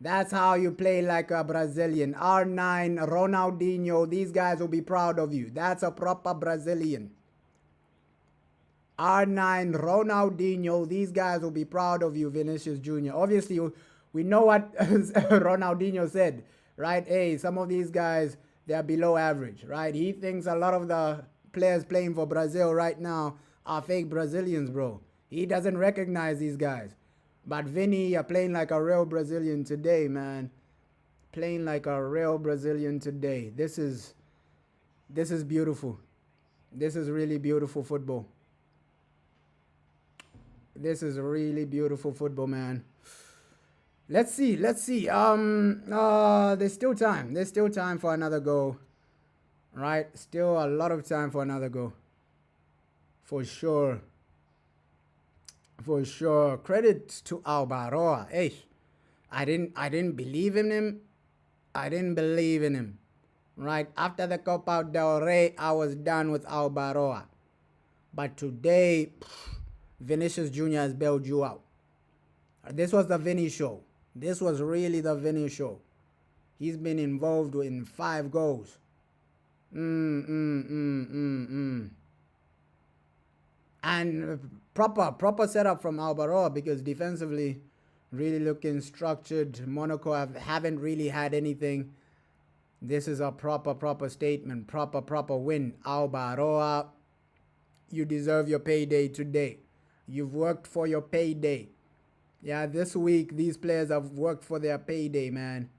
That's how you play like a Brazilian. R9, Ronaldinho, these guys will be proud of you. That's a proper Brazilian. R9, Ronaldinho, these guys will be proud of you, Vinicius Jr. Obviously, we know what Ronaldinho said, right? Hey, some of these guys, they're below average, right? He thinks a lot of the players playing for Brazil right now are fake Brazilians, bro. He doesn't recognize these guys. But Vini, you're playing like a real Brazilian today, man. Playing like a real Brazilian today. This is beautiful. This is really beautiful football. This is really beautiful football, man. Let's see. There's still time. There's still time for another goal. Right? Still a lot of time for another goal. For sure. For sure. Credit to Albaroa. Hey, I didn't believe in him. I didn't believe in him. Right? After the Copa del Rey, I was done with Albaroa. But today, Vinicius Jr. has bailed you out. This was the Vini show. This was really the Vini show. He's been involved in 5 goals. And proper setup from Albaroa, because defensively, really looking structured. Monaco haven't really had anything. This is a proper statement. Proper win. Albaroa, you deserve your payday today. You've worked for your payday. Yeah, this week, these players have worked for their payday, man.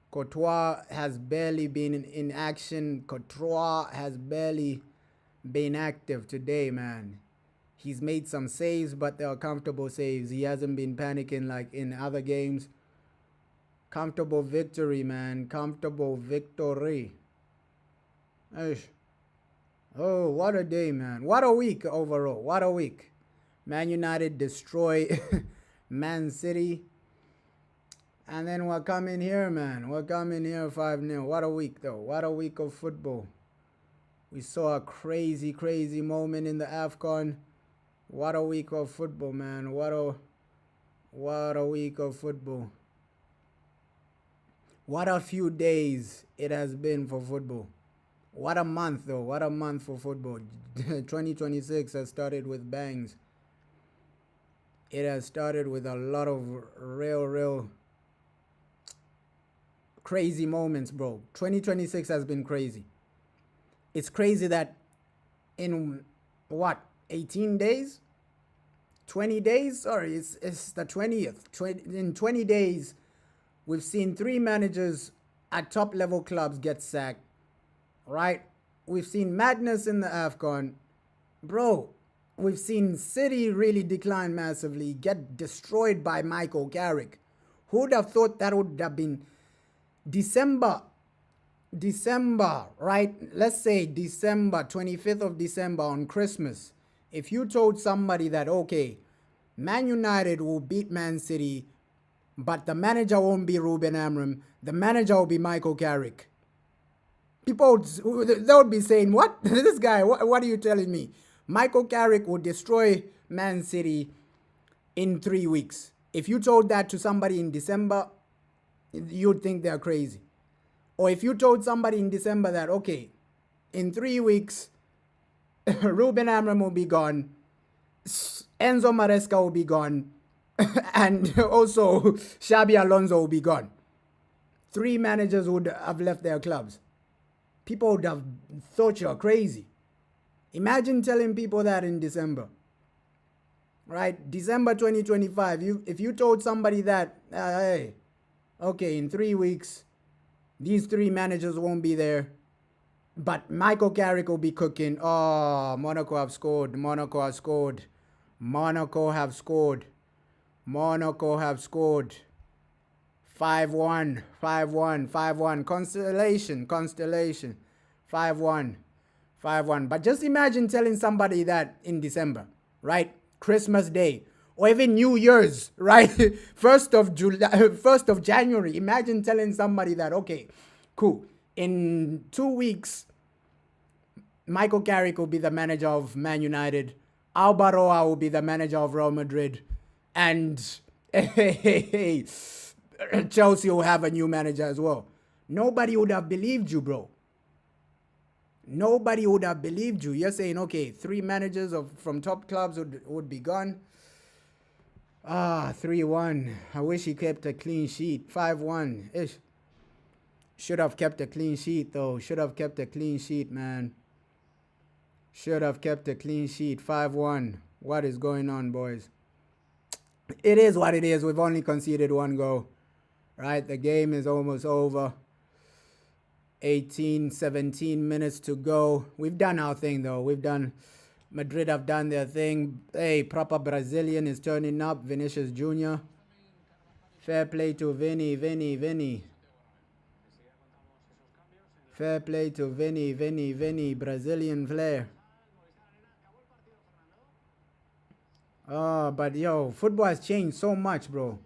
Courtois has barely been in action. Courtois has barely been active today, man. He's made some saves, but they are comfortable saves. He hasn't been panicking like in other games. Comfortable victory, man. Comfortable victory. Oh, what a day, man. What a week overall. What a week. Man United destroy Man City. And then we're coming here, man. We're coming here 5-0. What a week, though. What a week of football. We saw a crazy moment in the AFCON. What a week of football, man. What a week of football. What a few days it has been for football. What a month, though. What a month for football. 2026 has started with bangs. It has started with a lot of real crazy moments, bro. 2026 has been crazy. It's crazy that in, 18 days? 20 days? Sorry, it's the 20th. In 20 days, we've seen 3 managers at top-level clubs get sacked, right? We've seen madness in the AFCON. Bro, we've seen City really decline massively, get destroyed by Michael Carrick. Who would have thought that would have been December, right? Let's say December, 25th of December on Christmas. If you told somebody that, okay, Man United will beat Man City, but the manager won't be Ruben Amorim, the manager will be Michael Carrick, people they would be saying, what? This guy, what are you telling me? Michael Carrick will destroy Man City in 3 weeks. If you told that to somebody in December, you'd think they're crazy. Or if you told somebody in December that, okay, in 3 weeks, Ruben Amorim will be gone, Enzo Maresca will be gone, and also Xabi Alonso will be gone. 3 managers would have left their clubs. People would have thought you're crazy. Imagine telling people that in December. Right? December 2025. If you told somebody that, hey, okay, in 3 weeks, these 3 managers won't be there, but Michael Carrick will be cooking. Oh, Monaco have scored. Monaco have scored. Monaco have scored. Monaco have scored. 5-1. 5-1. 5-1. Constellation. 5-1. 5-1. But just imagine telling somebody that in December, right? Christmas Day. Or even New Year's, right? 1st of January. Imagine telling somebody that, okay, cool. In 2 weeks, Michael Carrick will be the manager of Man United. Albaroa will be the manager of Real Madrid. And Chelsea will have a new manager as well. Nobody would have believed you, bro. Nobody would have believed you. You're saying, okay, 3 managers from top clubs would be gone. 3-1. I wish he kept a clean sheet. 5-1. Ish. Should have kept a clean sheet, though. Should have kept a clean sheet, man. Should have kept a clean sheet. 5-1. What is going on, boys? It is what it is. We've only conceded 1 goal. Right? The game is almost over. 17 minutes to go. We've done our thing, though. Madrid have done their thing. Hey, proper Brazilian is turning up. Vinicius Jr. Fair play to Vini. Fair play to Vini. Brazilian flair. Oh, but yo, football has changed so much, bro.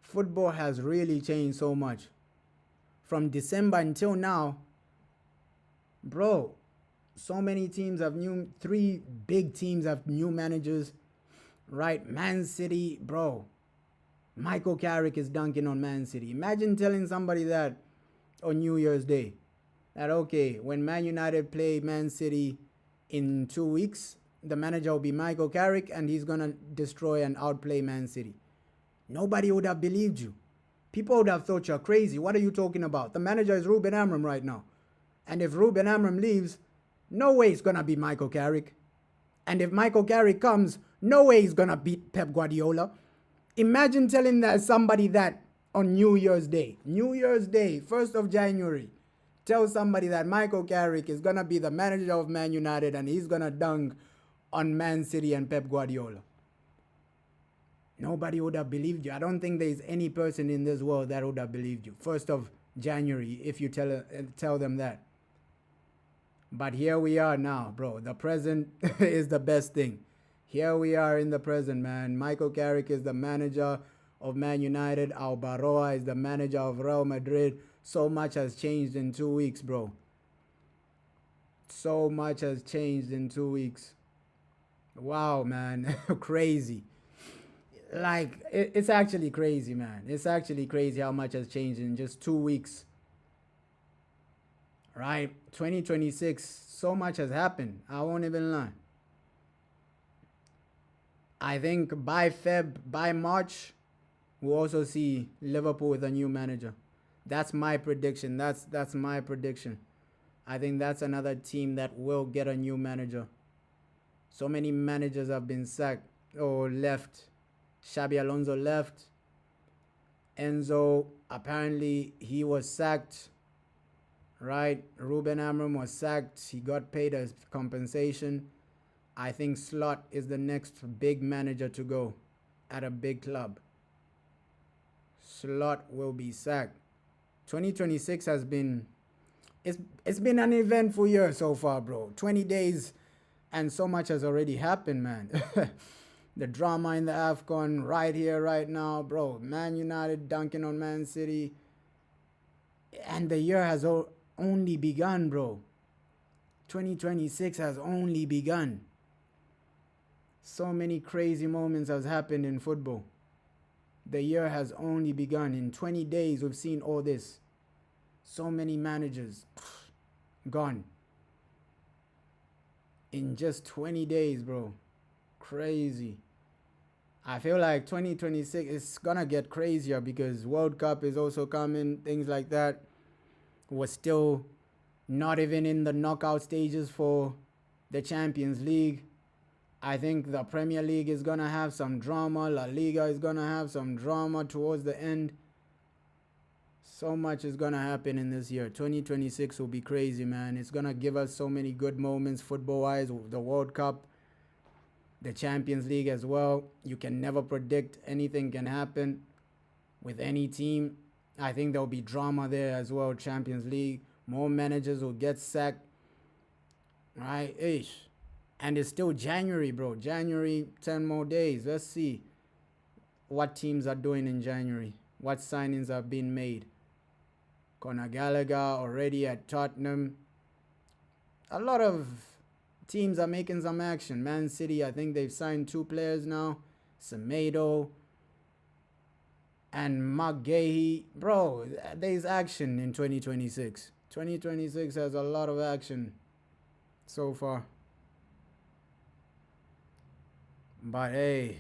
Football has really changed so much. From December until now, bro, So many teams have three big teams have new managers, right? Man City, bro. Michael Carrick is dunking on Man City. Imagine telling somebody that on New Year's Day. That, okay, when Man United play Man City in 2 weeks, the manager will be Michael Carrick and he's going to destroy and outplay Man City. Nobody would have believed you. People would have thought you're crazy. What are you talking about? The manager is Ruben Amorim right now. And if Ruben Amorim leaves, no way it's going to be Michael Carrick. And if Michael Carrick comes, no way he's going to beat Pep Guardiola. Imagine telling somebody that on New Year's Day. New Year's Day, 1st of January. Tell somebody that Michael Carrick is going to be the manager of Man United and he's going to dunk on Man City and Pep Guardiola. Nobody would have believed you. I don't think there's any person in this world that would have believed you. 1st of January, if you tell them that. But here we are now, bro. The present is the best thing. Here we are in the present, man. Michael Carrick is the manager of Man United. Albaroa is the manager of Real Madrid. So much has changed in 2 weeks, bro. So much has changed in 2 weeks. Wow, man. Crazy. Like, it's actually crazy, man. It's actually crazy how much has changed in just 2 weeks. Right? 2026, so much has happened. I won't even lie. I think by March, we'll also see Liverpool with a new manager. That's my prediction. That's my prediction. I think that's another team that will get a new manager. So many managers have been sacked or left. Xabi Alonso left. Enzo, apparently he was sacked. Right? Ruben Amorim was sacked. He got paid as compensation. I think Slot is the next big manager to go at a big club. Slot will be sacked. 2026 has been it's been an eventful year so far, bro. 20 days and so much has already happened, man. The drama in the AFCON right here, right now, bro. Man United dunking on Man City. And the year has only begun, bro. 2026 has only begun. So many crazy moments has happened in football. The year has only begun. In 20 days, we've seen all this. So many managers gone. In just 20 days, bro. Crazy. I feel like 2026 is going to get crazier because World Cup is also coming, things like that. We're still not even in the knockout stages for the Champions League. I think the Premier League is going to have some drama. La Liga is going to have some drama towards the end. So much is going to happen in this year. 2026 will be crazy, man. It's going to give us so many good moments football-wise. The World Cup, the Champions League as well. You can never predict. Anything can happen with any team. I think there'll be drama there as well. Champions League. More managers will get sacked. Right? Ish. And it's still January, bro. January, 10 more days. Let's see what teams are doing in January. What signings have been made. Conor Gallagher already at Tottenham. A lot of teams are making some action. Man City, I think they've signed 2 players now. Semedo and McGahey. Bro, there's action in 2026. 2026 has a lot of action so far. But hey,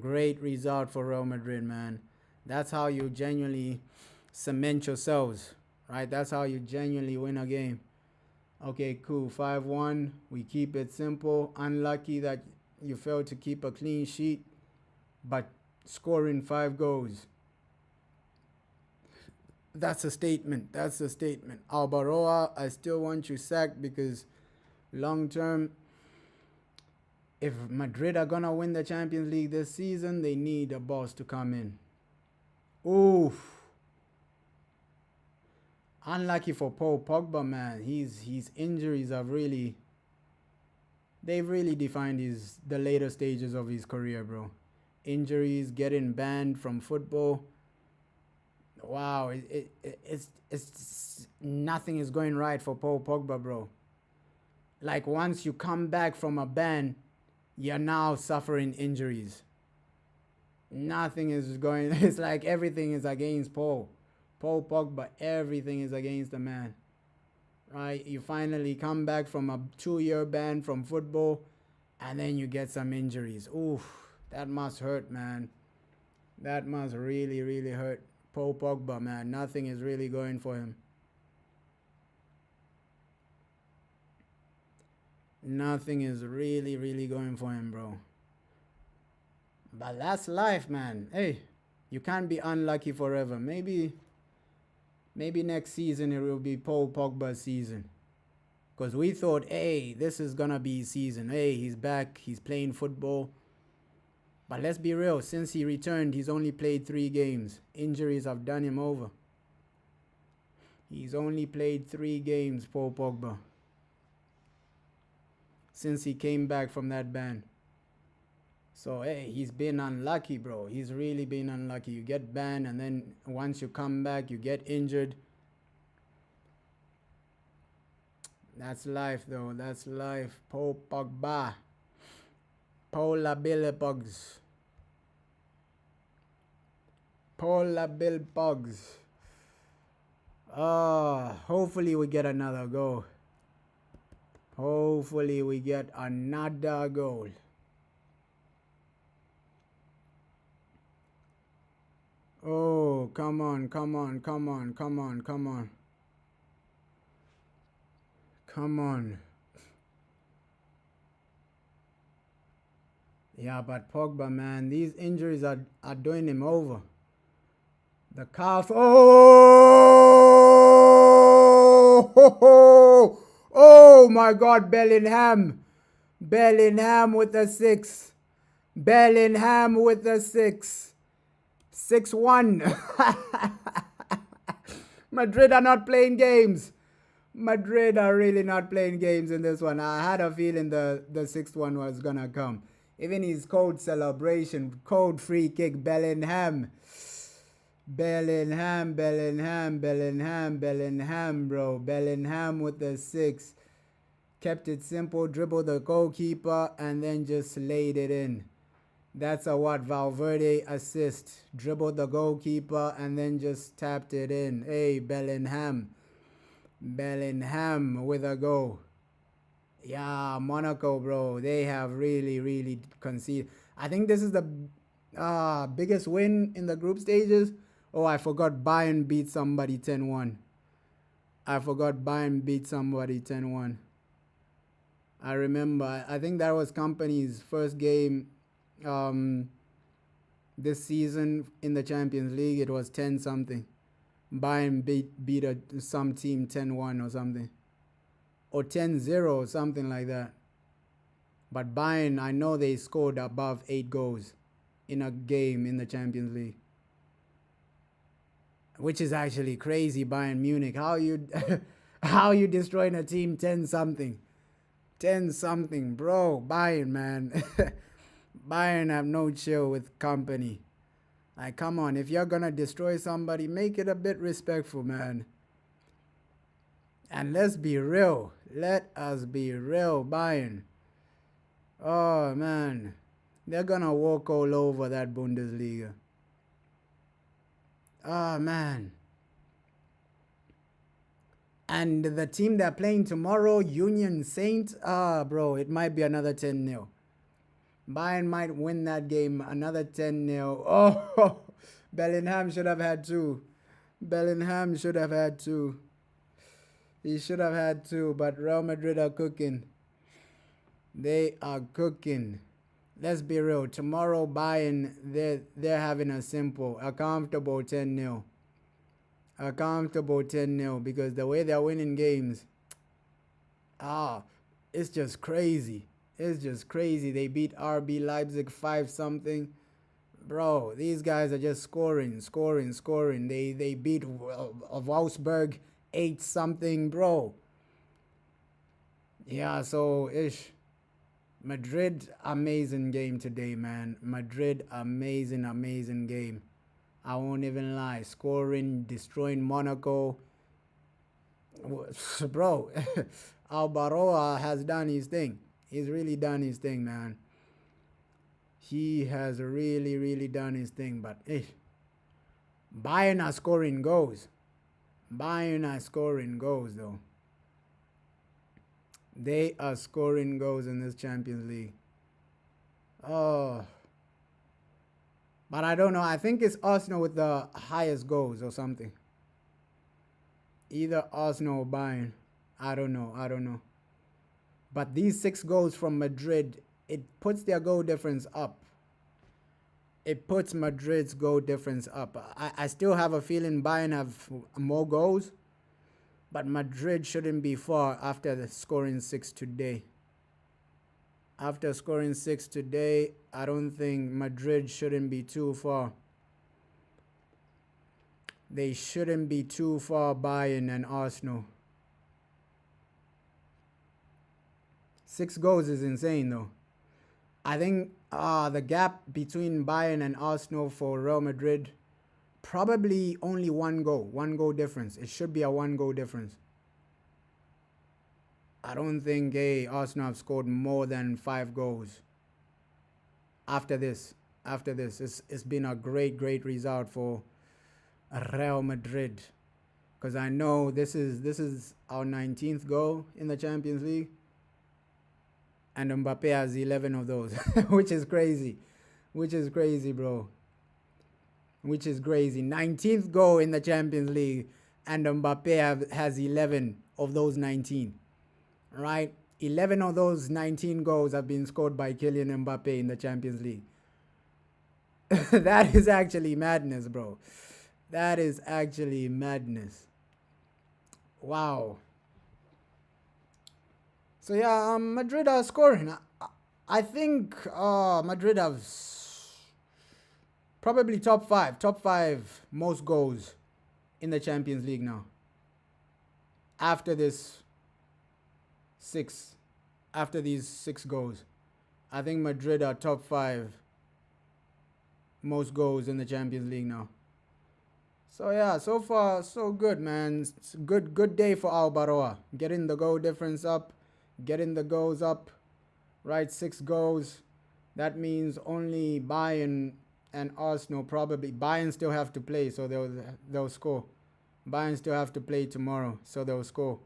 great result for Real Madrid, man. That's how you genuinely cement yourselves, right? That's how you genuinely win a game. Okay, cool. 5-1. We keep it simple. Unlucky that you failed to keep a clean sheet, but scoring 5 goals. That's a statement. That's a statement. Albaroa, I still want you sacked because long term, if Madrid are going to win the Champions League this season, they need a boss to come in. Oof. Unlucky for Paul Pogba, man. His injuries have they've really defined the later stages of his career, bro. Injuries, getting banned from football. Wow, it's nothing is going right for Paul Pogba, bro. Like once you come back from a ban, you're now suffering injuries. Nothing is going. It's like everything is against Paul Pogba. Everything is against the man. Right? You finally come back from a 2-year ban from football, and then you get some injuries. Oof, that must hurt, man. That must really, really hurt Paul Pogba, man. Nothing is really going for him. Nothing is really, really going for him, bro. But that's life, man. Hey, you can't be unlucky forever. Maybe next season it will be Paul Pogba's season. Because we thought, hey, this is going to be his season. Hey, he's back. He's playing football. But let's be real. Since he returned, he's only played 3 games. Injuries have done him over. He's only played 3 games, Paul Pogba, since he came back from that ban. So, hey, he's been unlucky, bro. He's really been unlucky. You get banned, and then once you come back, you get injured. That's life, though. That's life. Paul Pogba. Paul Bill Pogs. Paul Bill Pogs. Hopefully we get another goal. Hopefully we get another goal. Oh, come on, come on, come on, come on, come on. Come on. Yeah, but Pogba, man, these injuries are doing him over. The calf. Oh! Oh my God, Bellingham. Bellingham with a 6. Bellingham with a 6. 6-1. Madrid are not playing games. Madrid are really not playing games in this one. I had a feeling the 6th one was gonna come. Even his cold celebration, cold free kick, Bellingham. Bellingham, Bellingham, Bellingham, Bellingham, bro. Bellingham with the 6. Kept it simple, dribbled the goalkeeper, and then just laid it in. That's a what? Valverde assist. Dribbled the goalkeeper, and then just tapped it in. Hey, Bellingham. Bellingham with a goal. Yeah, Monaco, bro. They have really, really conceded. I think this is the biggest win in the group stages. Oh, I forgot Bayern beat somebody 10-1. I forgot Bayern beat somebody 10-1. I remember. I think that was Company's first game this season in the Champions League. It was 10-something. Bayern beat some team 10-1 or something. Or 10-0 or something like that. But Bayern, I know they scored above 8 goals in a game in the Champions League. Which is actually crazy, Bayern Munich. How you destroying a team 10-something? 10-something, bro. Bayern, man. Bayern have no chill with Company. Like, come on. If you're going to destroy somebody, make it a bit respectful, man. And let's be real. Let us be real, Bayern. Oh, man. They're going to walk all over that Bundesliga. Oh, man. And the team they're playing tomorrow, Union Saint, bro, it might be another 10-0. Bayern might win that game, another 10-0. Oh, Bellingham should have had 2. Bellingham should have had 2. He should have had 2, but Real Madrid are cooking. They are cooking. Let's be real. Tomorrow, Bayern, they're having a comfortable 10-0. A comfortable 10-0 because the way they're winning games, it's just crazy. It's just crazy. They beat RB Leipzig 5-something. Bro, these guys are just scoring. They beat Wolfsburg 8-something, bro. Yeah, so Madrid, amazing game today, man. Madrid, amazing game. I won't even lie. Scoring, destroying Monaco. Bro, Albaroa has done his thing. He's really done his thing, man. He has really, really done his thing. But Bayern are scoring goals. Bayern are scoring goals, though. They are scoring goals in this Champions League. Oh. But I don't know. I think it's Arsenal with the highest goals or something. Either Arsenal or Bayern. I don't know. But these 6 goals from Madrid, it puts their goal difference up. It puts Madrid's goal difference up. I still have a feeling Bayern have more goals. But Madrid shouldn't be far after scoring 6 today. After scoring 6 today, I don't think Madrid shouldn't be too far. They shouldn't be too far, Bayern and Arsenal. 6 goals is insane, though. I think the gap between Bayern and Arsenal for Real Madrid, probably only 1 goal. 1 goal difference. It should be a 1 goal difference. I don't think Arsenal have scored more than 5 goals. After this, it's been a great result for Real Madrid, because I know this is our 19th goal in the Champions League, and Mbappe has 11 of those, which is crazy, bro. Which is crazy. 19th goal in the Champions League, and Mbappe has 11 of those 19. Right? 11 of those 19 goals have been scored by Kylian Mbappe in the Champions League. That is actually madness, bro. That is actually madness. Wow. So yeah, Madrid are scoring. I think Madrid have probably top five most goals in the Champions League now. After these 6 goals, I think Madrid are top 5 most goals in the Champions League now. So yeah, so far so good, man. It's a good day for Albaroa. Getting the goal difference up, getting the goals up. Right, 6 goals. That means only Bayern and Arsenal probably. Bayern still have to play, so they'll score. Bayern still have to play tomorrow, so they'll score.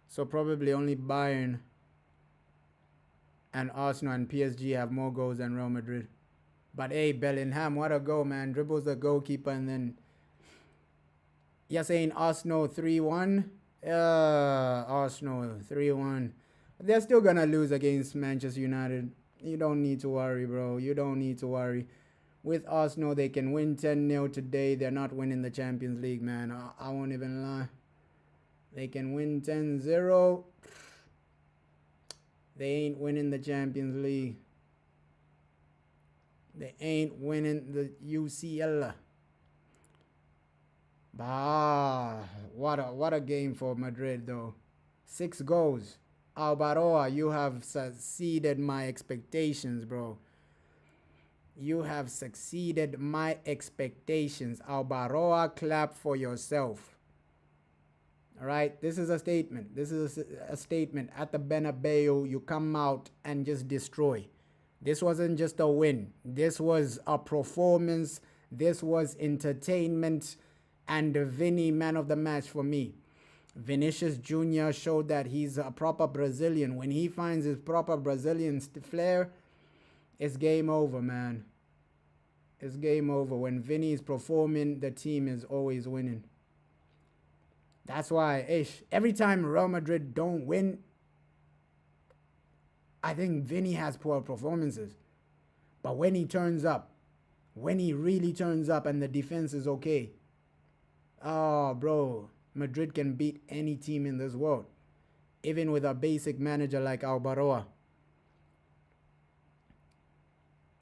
So probably only Bayern and Arsenal and PSG have more goals than Real Madrid. But hey, Bellingham, what a goal, man. Dribbles the goalkeeper, and then you're saying Arsenal 3-1? Arsenal 3-1. They're still going to lose against Manchester United. You don't need to worry, bro. You don't need to worry. With Arsenal, they can win 10-0 today. They're not winning the Champions League, man. I won't even lie. They can win 10-0. They ain't winning the Champions League. They ain't winning the UCL. Bah, what a game for Madrid, though. 6 goals. Albaroa, you have succeeded my expectations, bro. You have succeeded my expectations. Albaroa, clap for yourself. All right, this is a statement. This is a statement. At the Bernabeu, you come out and just destroy. This wasn't just a win. This was a performance. This was entertainment. And the Vini, man of the match for me. Vinicius Jr. showed that he's a proper Brazilian. When he finds his proper Brazilian flair, it's game over, man. It's game over. When Vini is performing, the team is always winning. That's why every time Real Madrid don't win, I think Vini has poor performances. But when he turns up, when he really turns up and the defense is okay, oh, bro, Madrid can beat any team in this world. Even with a basic manager like Albaroa.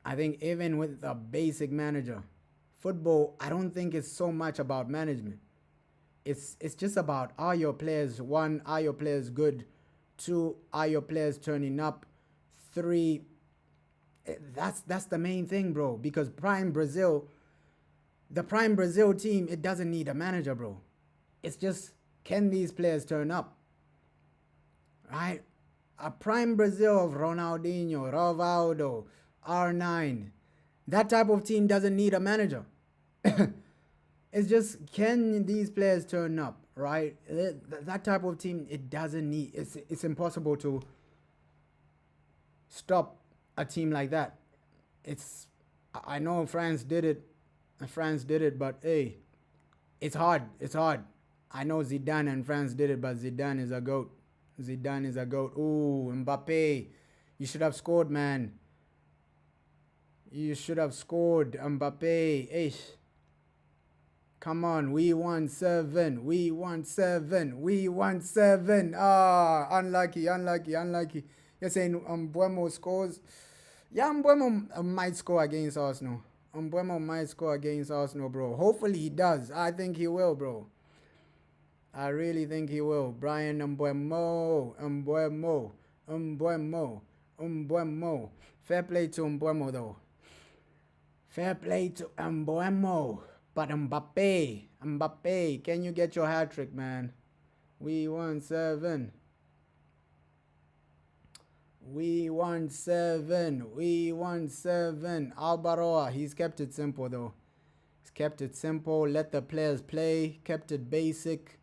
I think even with a basic manager, football, I don't think it's so much about management. It's just about, are your players, 1, are your players good? 2, are your players turning up? 3, that's the main thing, bro. Because the Prime Brazil team, it doesn't need a manager, bro. It's just, can these players turn up? right? A prime Brazil of Ronaldinho, Rivaldo, R9. That type of team doesn't need a manager. It's just, can these players turn up, right? That type of team, it doesn't need. It's impossible to stop a team like that. It's, I know France did it. France did it, but hey, it's hard. It's hard. I know Zidane and France did it, but Zidane is a goat. Zidane is a goat. Ooh, Mbappe, you should have scored, man. You should have scored, Mbappe. Eish. Come on, we won 7. We won 7. We won 7. Ah, unlucky, unlucky, unlucky. You're saying Mbuemo scores? Yeah, Mbuemo might score against Arsenal. Mbuemo might score against Arsenal, bro. Hopefully he does. I think he will, bro. I really think he will. Brian Mbuemo. Mbuemo. Mbuemo. Mbuemo. Fair play to Mbuemo, though. Fair play to Mbuemo. But Mbappe, can you get your hat trick, man? We won 7. We won 7. We won 7. Albaroa, he's kept it simple, though. He's kept it simple. Let the players play. Kept it basic.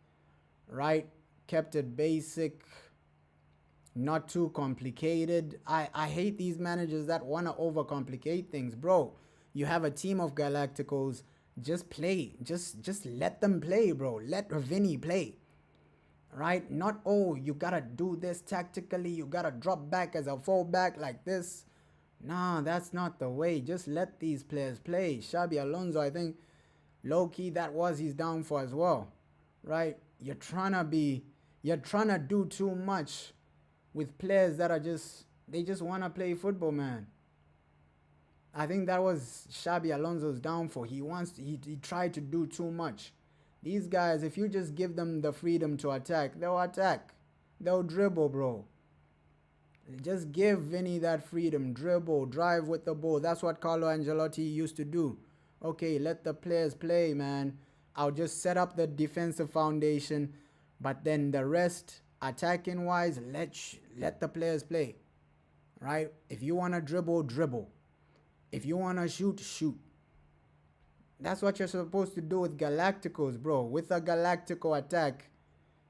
Right? Kept it basic. Not too complicated. I hate these managers that want to overcomplicate things, bro. You have a team of Galacticos. Just play. Just let them play, bro. Let Vini play. Right? Not, oh, you gotta do this tactically. You gotta drop back as a fullback like this. Nah, that's not the way. Just let these players play. Xabi Alonso, I think, low-key, that was his downfall as well. Right? You're trying to do too much with players that are they just want to play football, man. I think that was Xabi Alonso's downfall. He tried to do too much. These guys, if you just give them the freedom to attack, they'll attack. They'll dribble, bro. Just give Vini that freedom. Dribble, drive with the ball. That's what Carlo Ancelotti used to do. Okay, let the players play, man. I'll just set up the defensive foundation. But then the rest, attacking-wise, let the players play. Right? If you want to dribble, dribble. If you want to shoot, shoot. That's what you're supposed to do with Galacticos, bro. With a Galactico attack,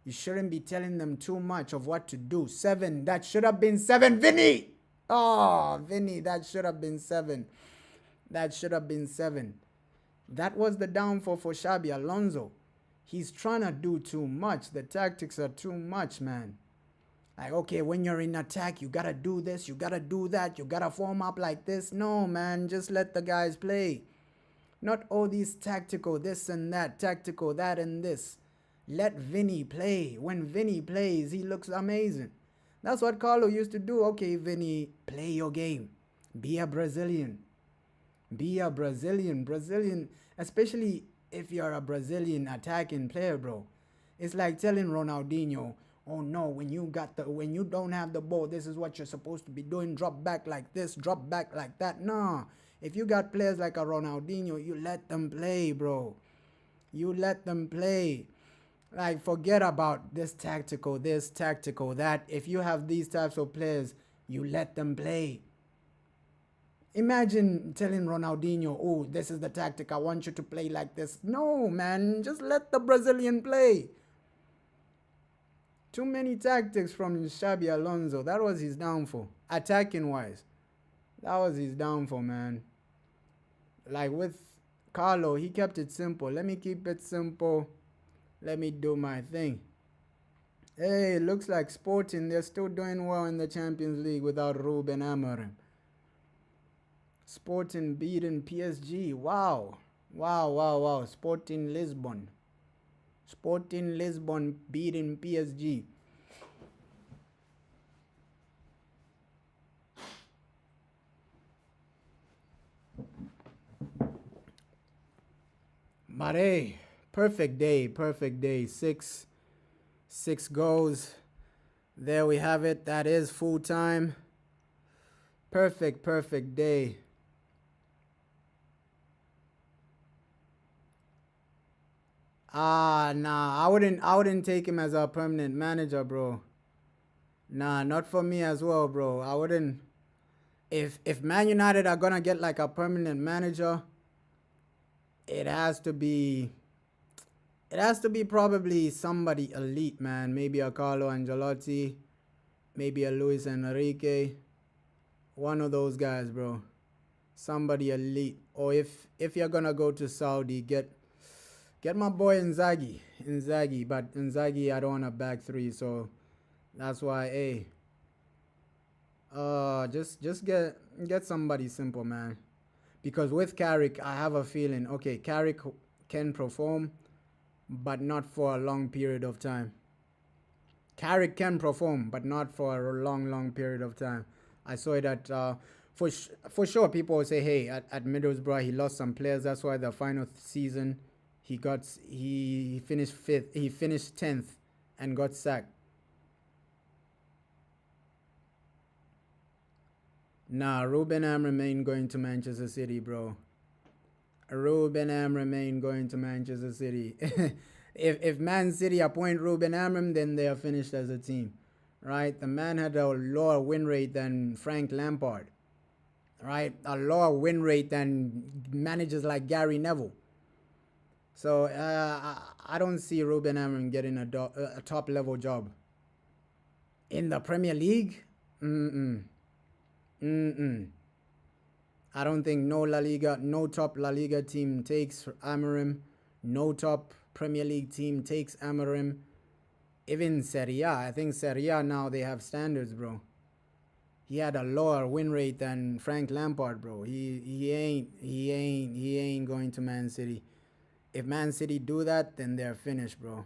you shouldn't be telling them too much of what to do. 7, that should have been 7. Vini! Oh, Vini, that should have been 7. That should have been 7. That was the downfall for Xabi Alonso. He's trying to do too much. The tactics are too much, man. Like, okay, when you're in attack, you gotta do this, you gotta do that, you gotta form up like this. No, man, just let the guys play. Not all these tactical this and that, tactical that and this. Let Vini play. When Vini plays, he looks amazing. That's what Carlo used to do. Okay, Vini, play your game. Be a Brazilian. Be a Brazilian. Brazilian, especially if you're a Brazilian attacking player, bro. It's like telling Ronaldinho, oh no, when you don't have the ball, this is what you're supposed to be doing. Drop back like this, drop back like that. Nah. If you got players like a Ronaldinho, you let them play, bro. You let them play. Like, forget about this, tactical that. If you have these types of players, you let them play. Imagine telling Ronaldinho, oh, this is the tactic. I want you to play like this. No, man. Just let the Brazilian play. Too many tactics from Xabi Alonso. That was his downfall. Attacking-wise. That was his downfall, man. Like with Carlo, he kept it simple. Let me keep it simple. Let me do my thing. Hey, it looks like Sporting, they're still doing well in the Champions League without Ruben Amorim. Sporting beating PSG. Wow. Wow, wow, wow. Sporting Lisbon. Sporting Lisbon beating PSG. But hey, perfect day, perfect day. Six goals. There we have it. That is full time. Perfect day. Nah, I wouldn't take him as a permanent manager, bro. Nah, not for me as well, bro. I wouldn't. If Man United are gonna get like a permanent manager, it has to be it has to be probably somebody elite, man. Maybe a Carlo Ancelotti, maybe a Luis Enrique, one of those guys, bro. Somebody elite. Or if you're gonna go to Saudi, get my boy Inzaghi. But Inzaghi, I don't want a back three, so that's why, hey, just get somebody simple, man. Because with Carrick, I have a feeling, okay, Carrick can perform, but not for a long period of time. Carrick can perform, but not for a long period of time. I saw it at for sure. People will say, hey, at Middlesbrough he lost some players. That's why the final season he finished fifth. He finished 10th and got sacked. Nah, Ruben Amorim ain't going to Manchester City, bro. Ruben Amorim ain't going to Manchester City. If Man City appoint Ruben Amorim, then they are finished as a team, right? The man had a lower win rate than Frank Lampard, right? A lower win rate than managers like Gary Neville. So I don't see Ruben Amorim getting a top level job in the Premier League. Mm-mm. Mm-mm. I don't think no top La Liga team takes Amorim. No top Premier League team takes Amorim. Even Serie A, I think Serie A now they have standards, bro. He had a lower win rate than Frank Lampard, bro. He ain't going to Man City. If Man City do that, then they're finished, bro.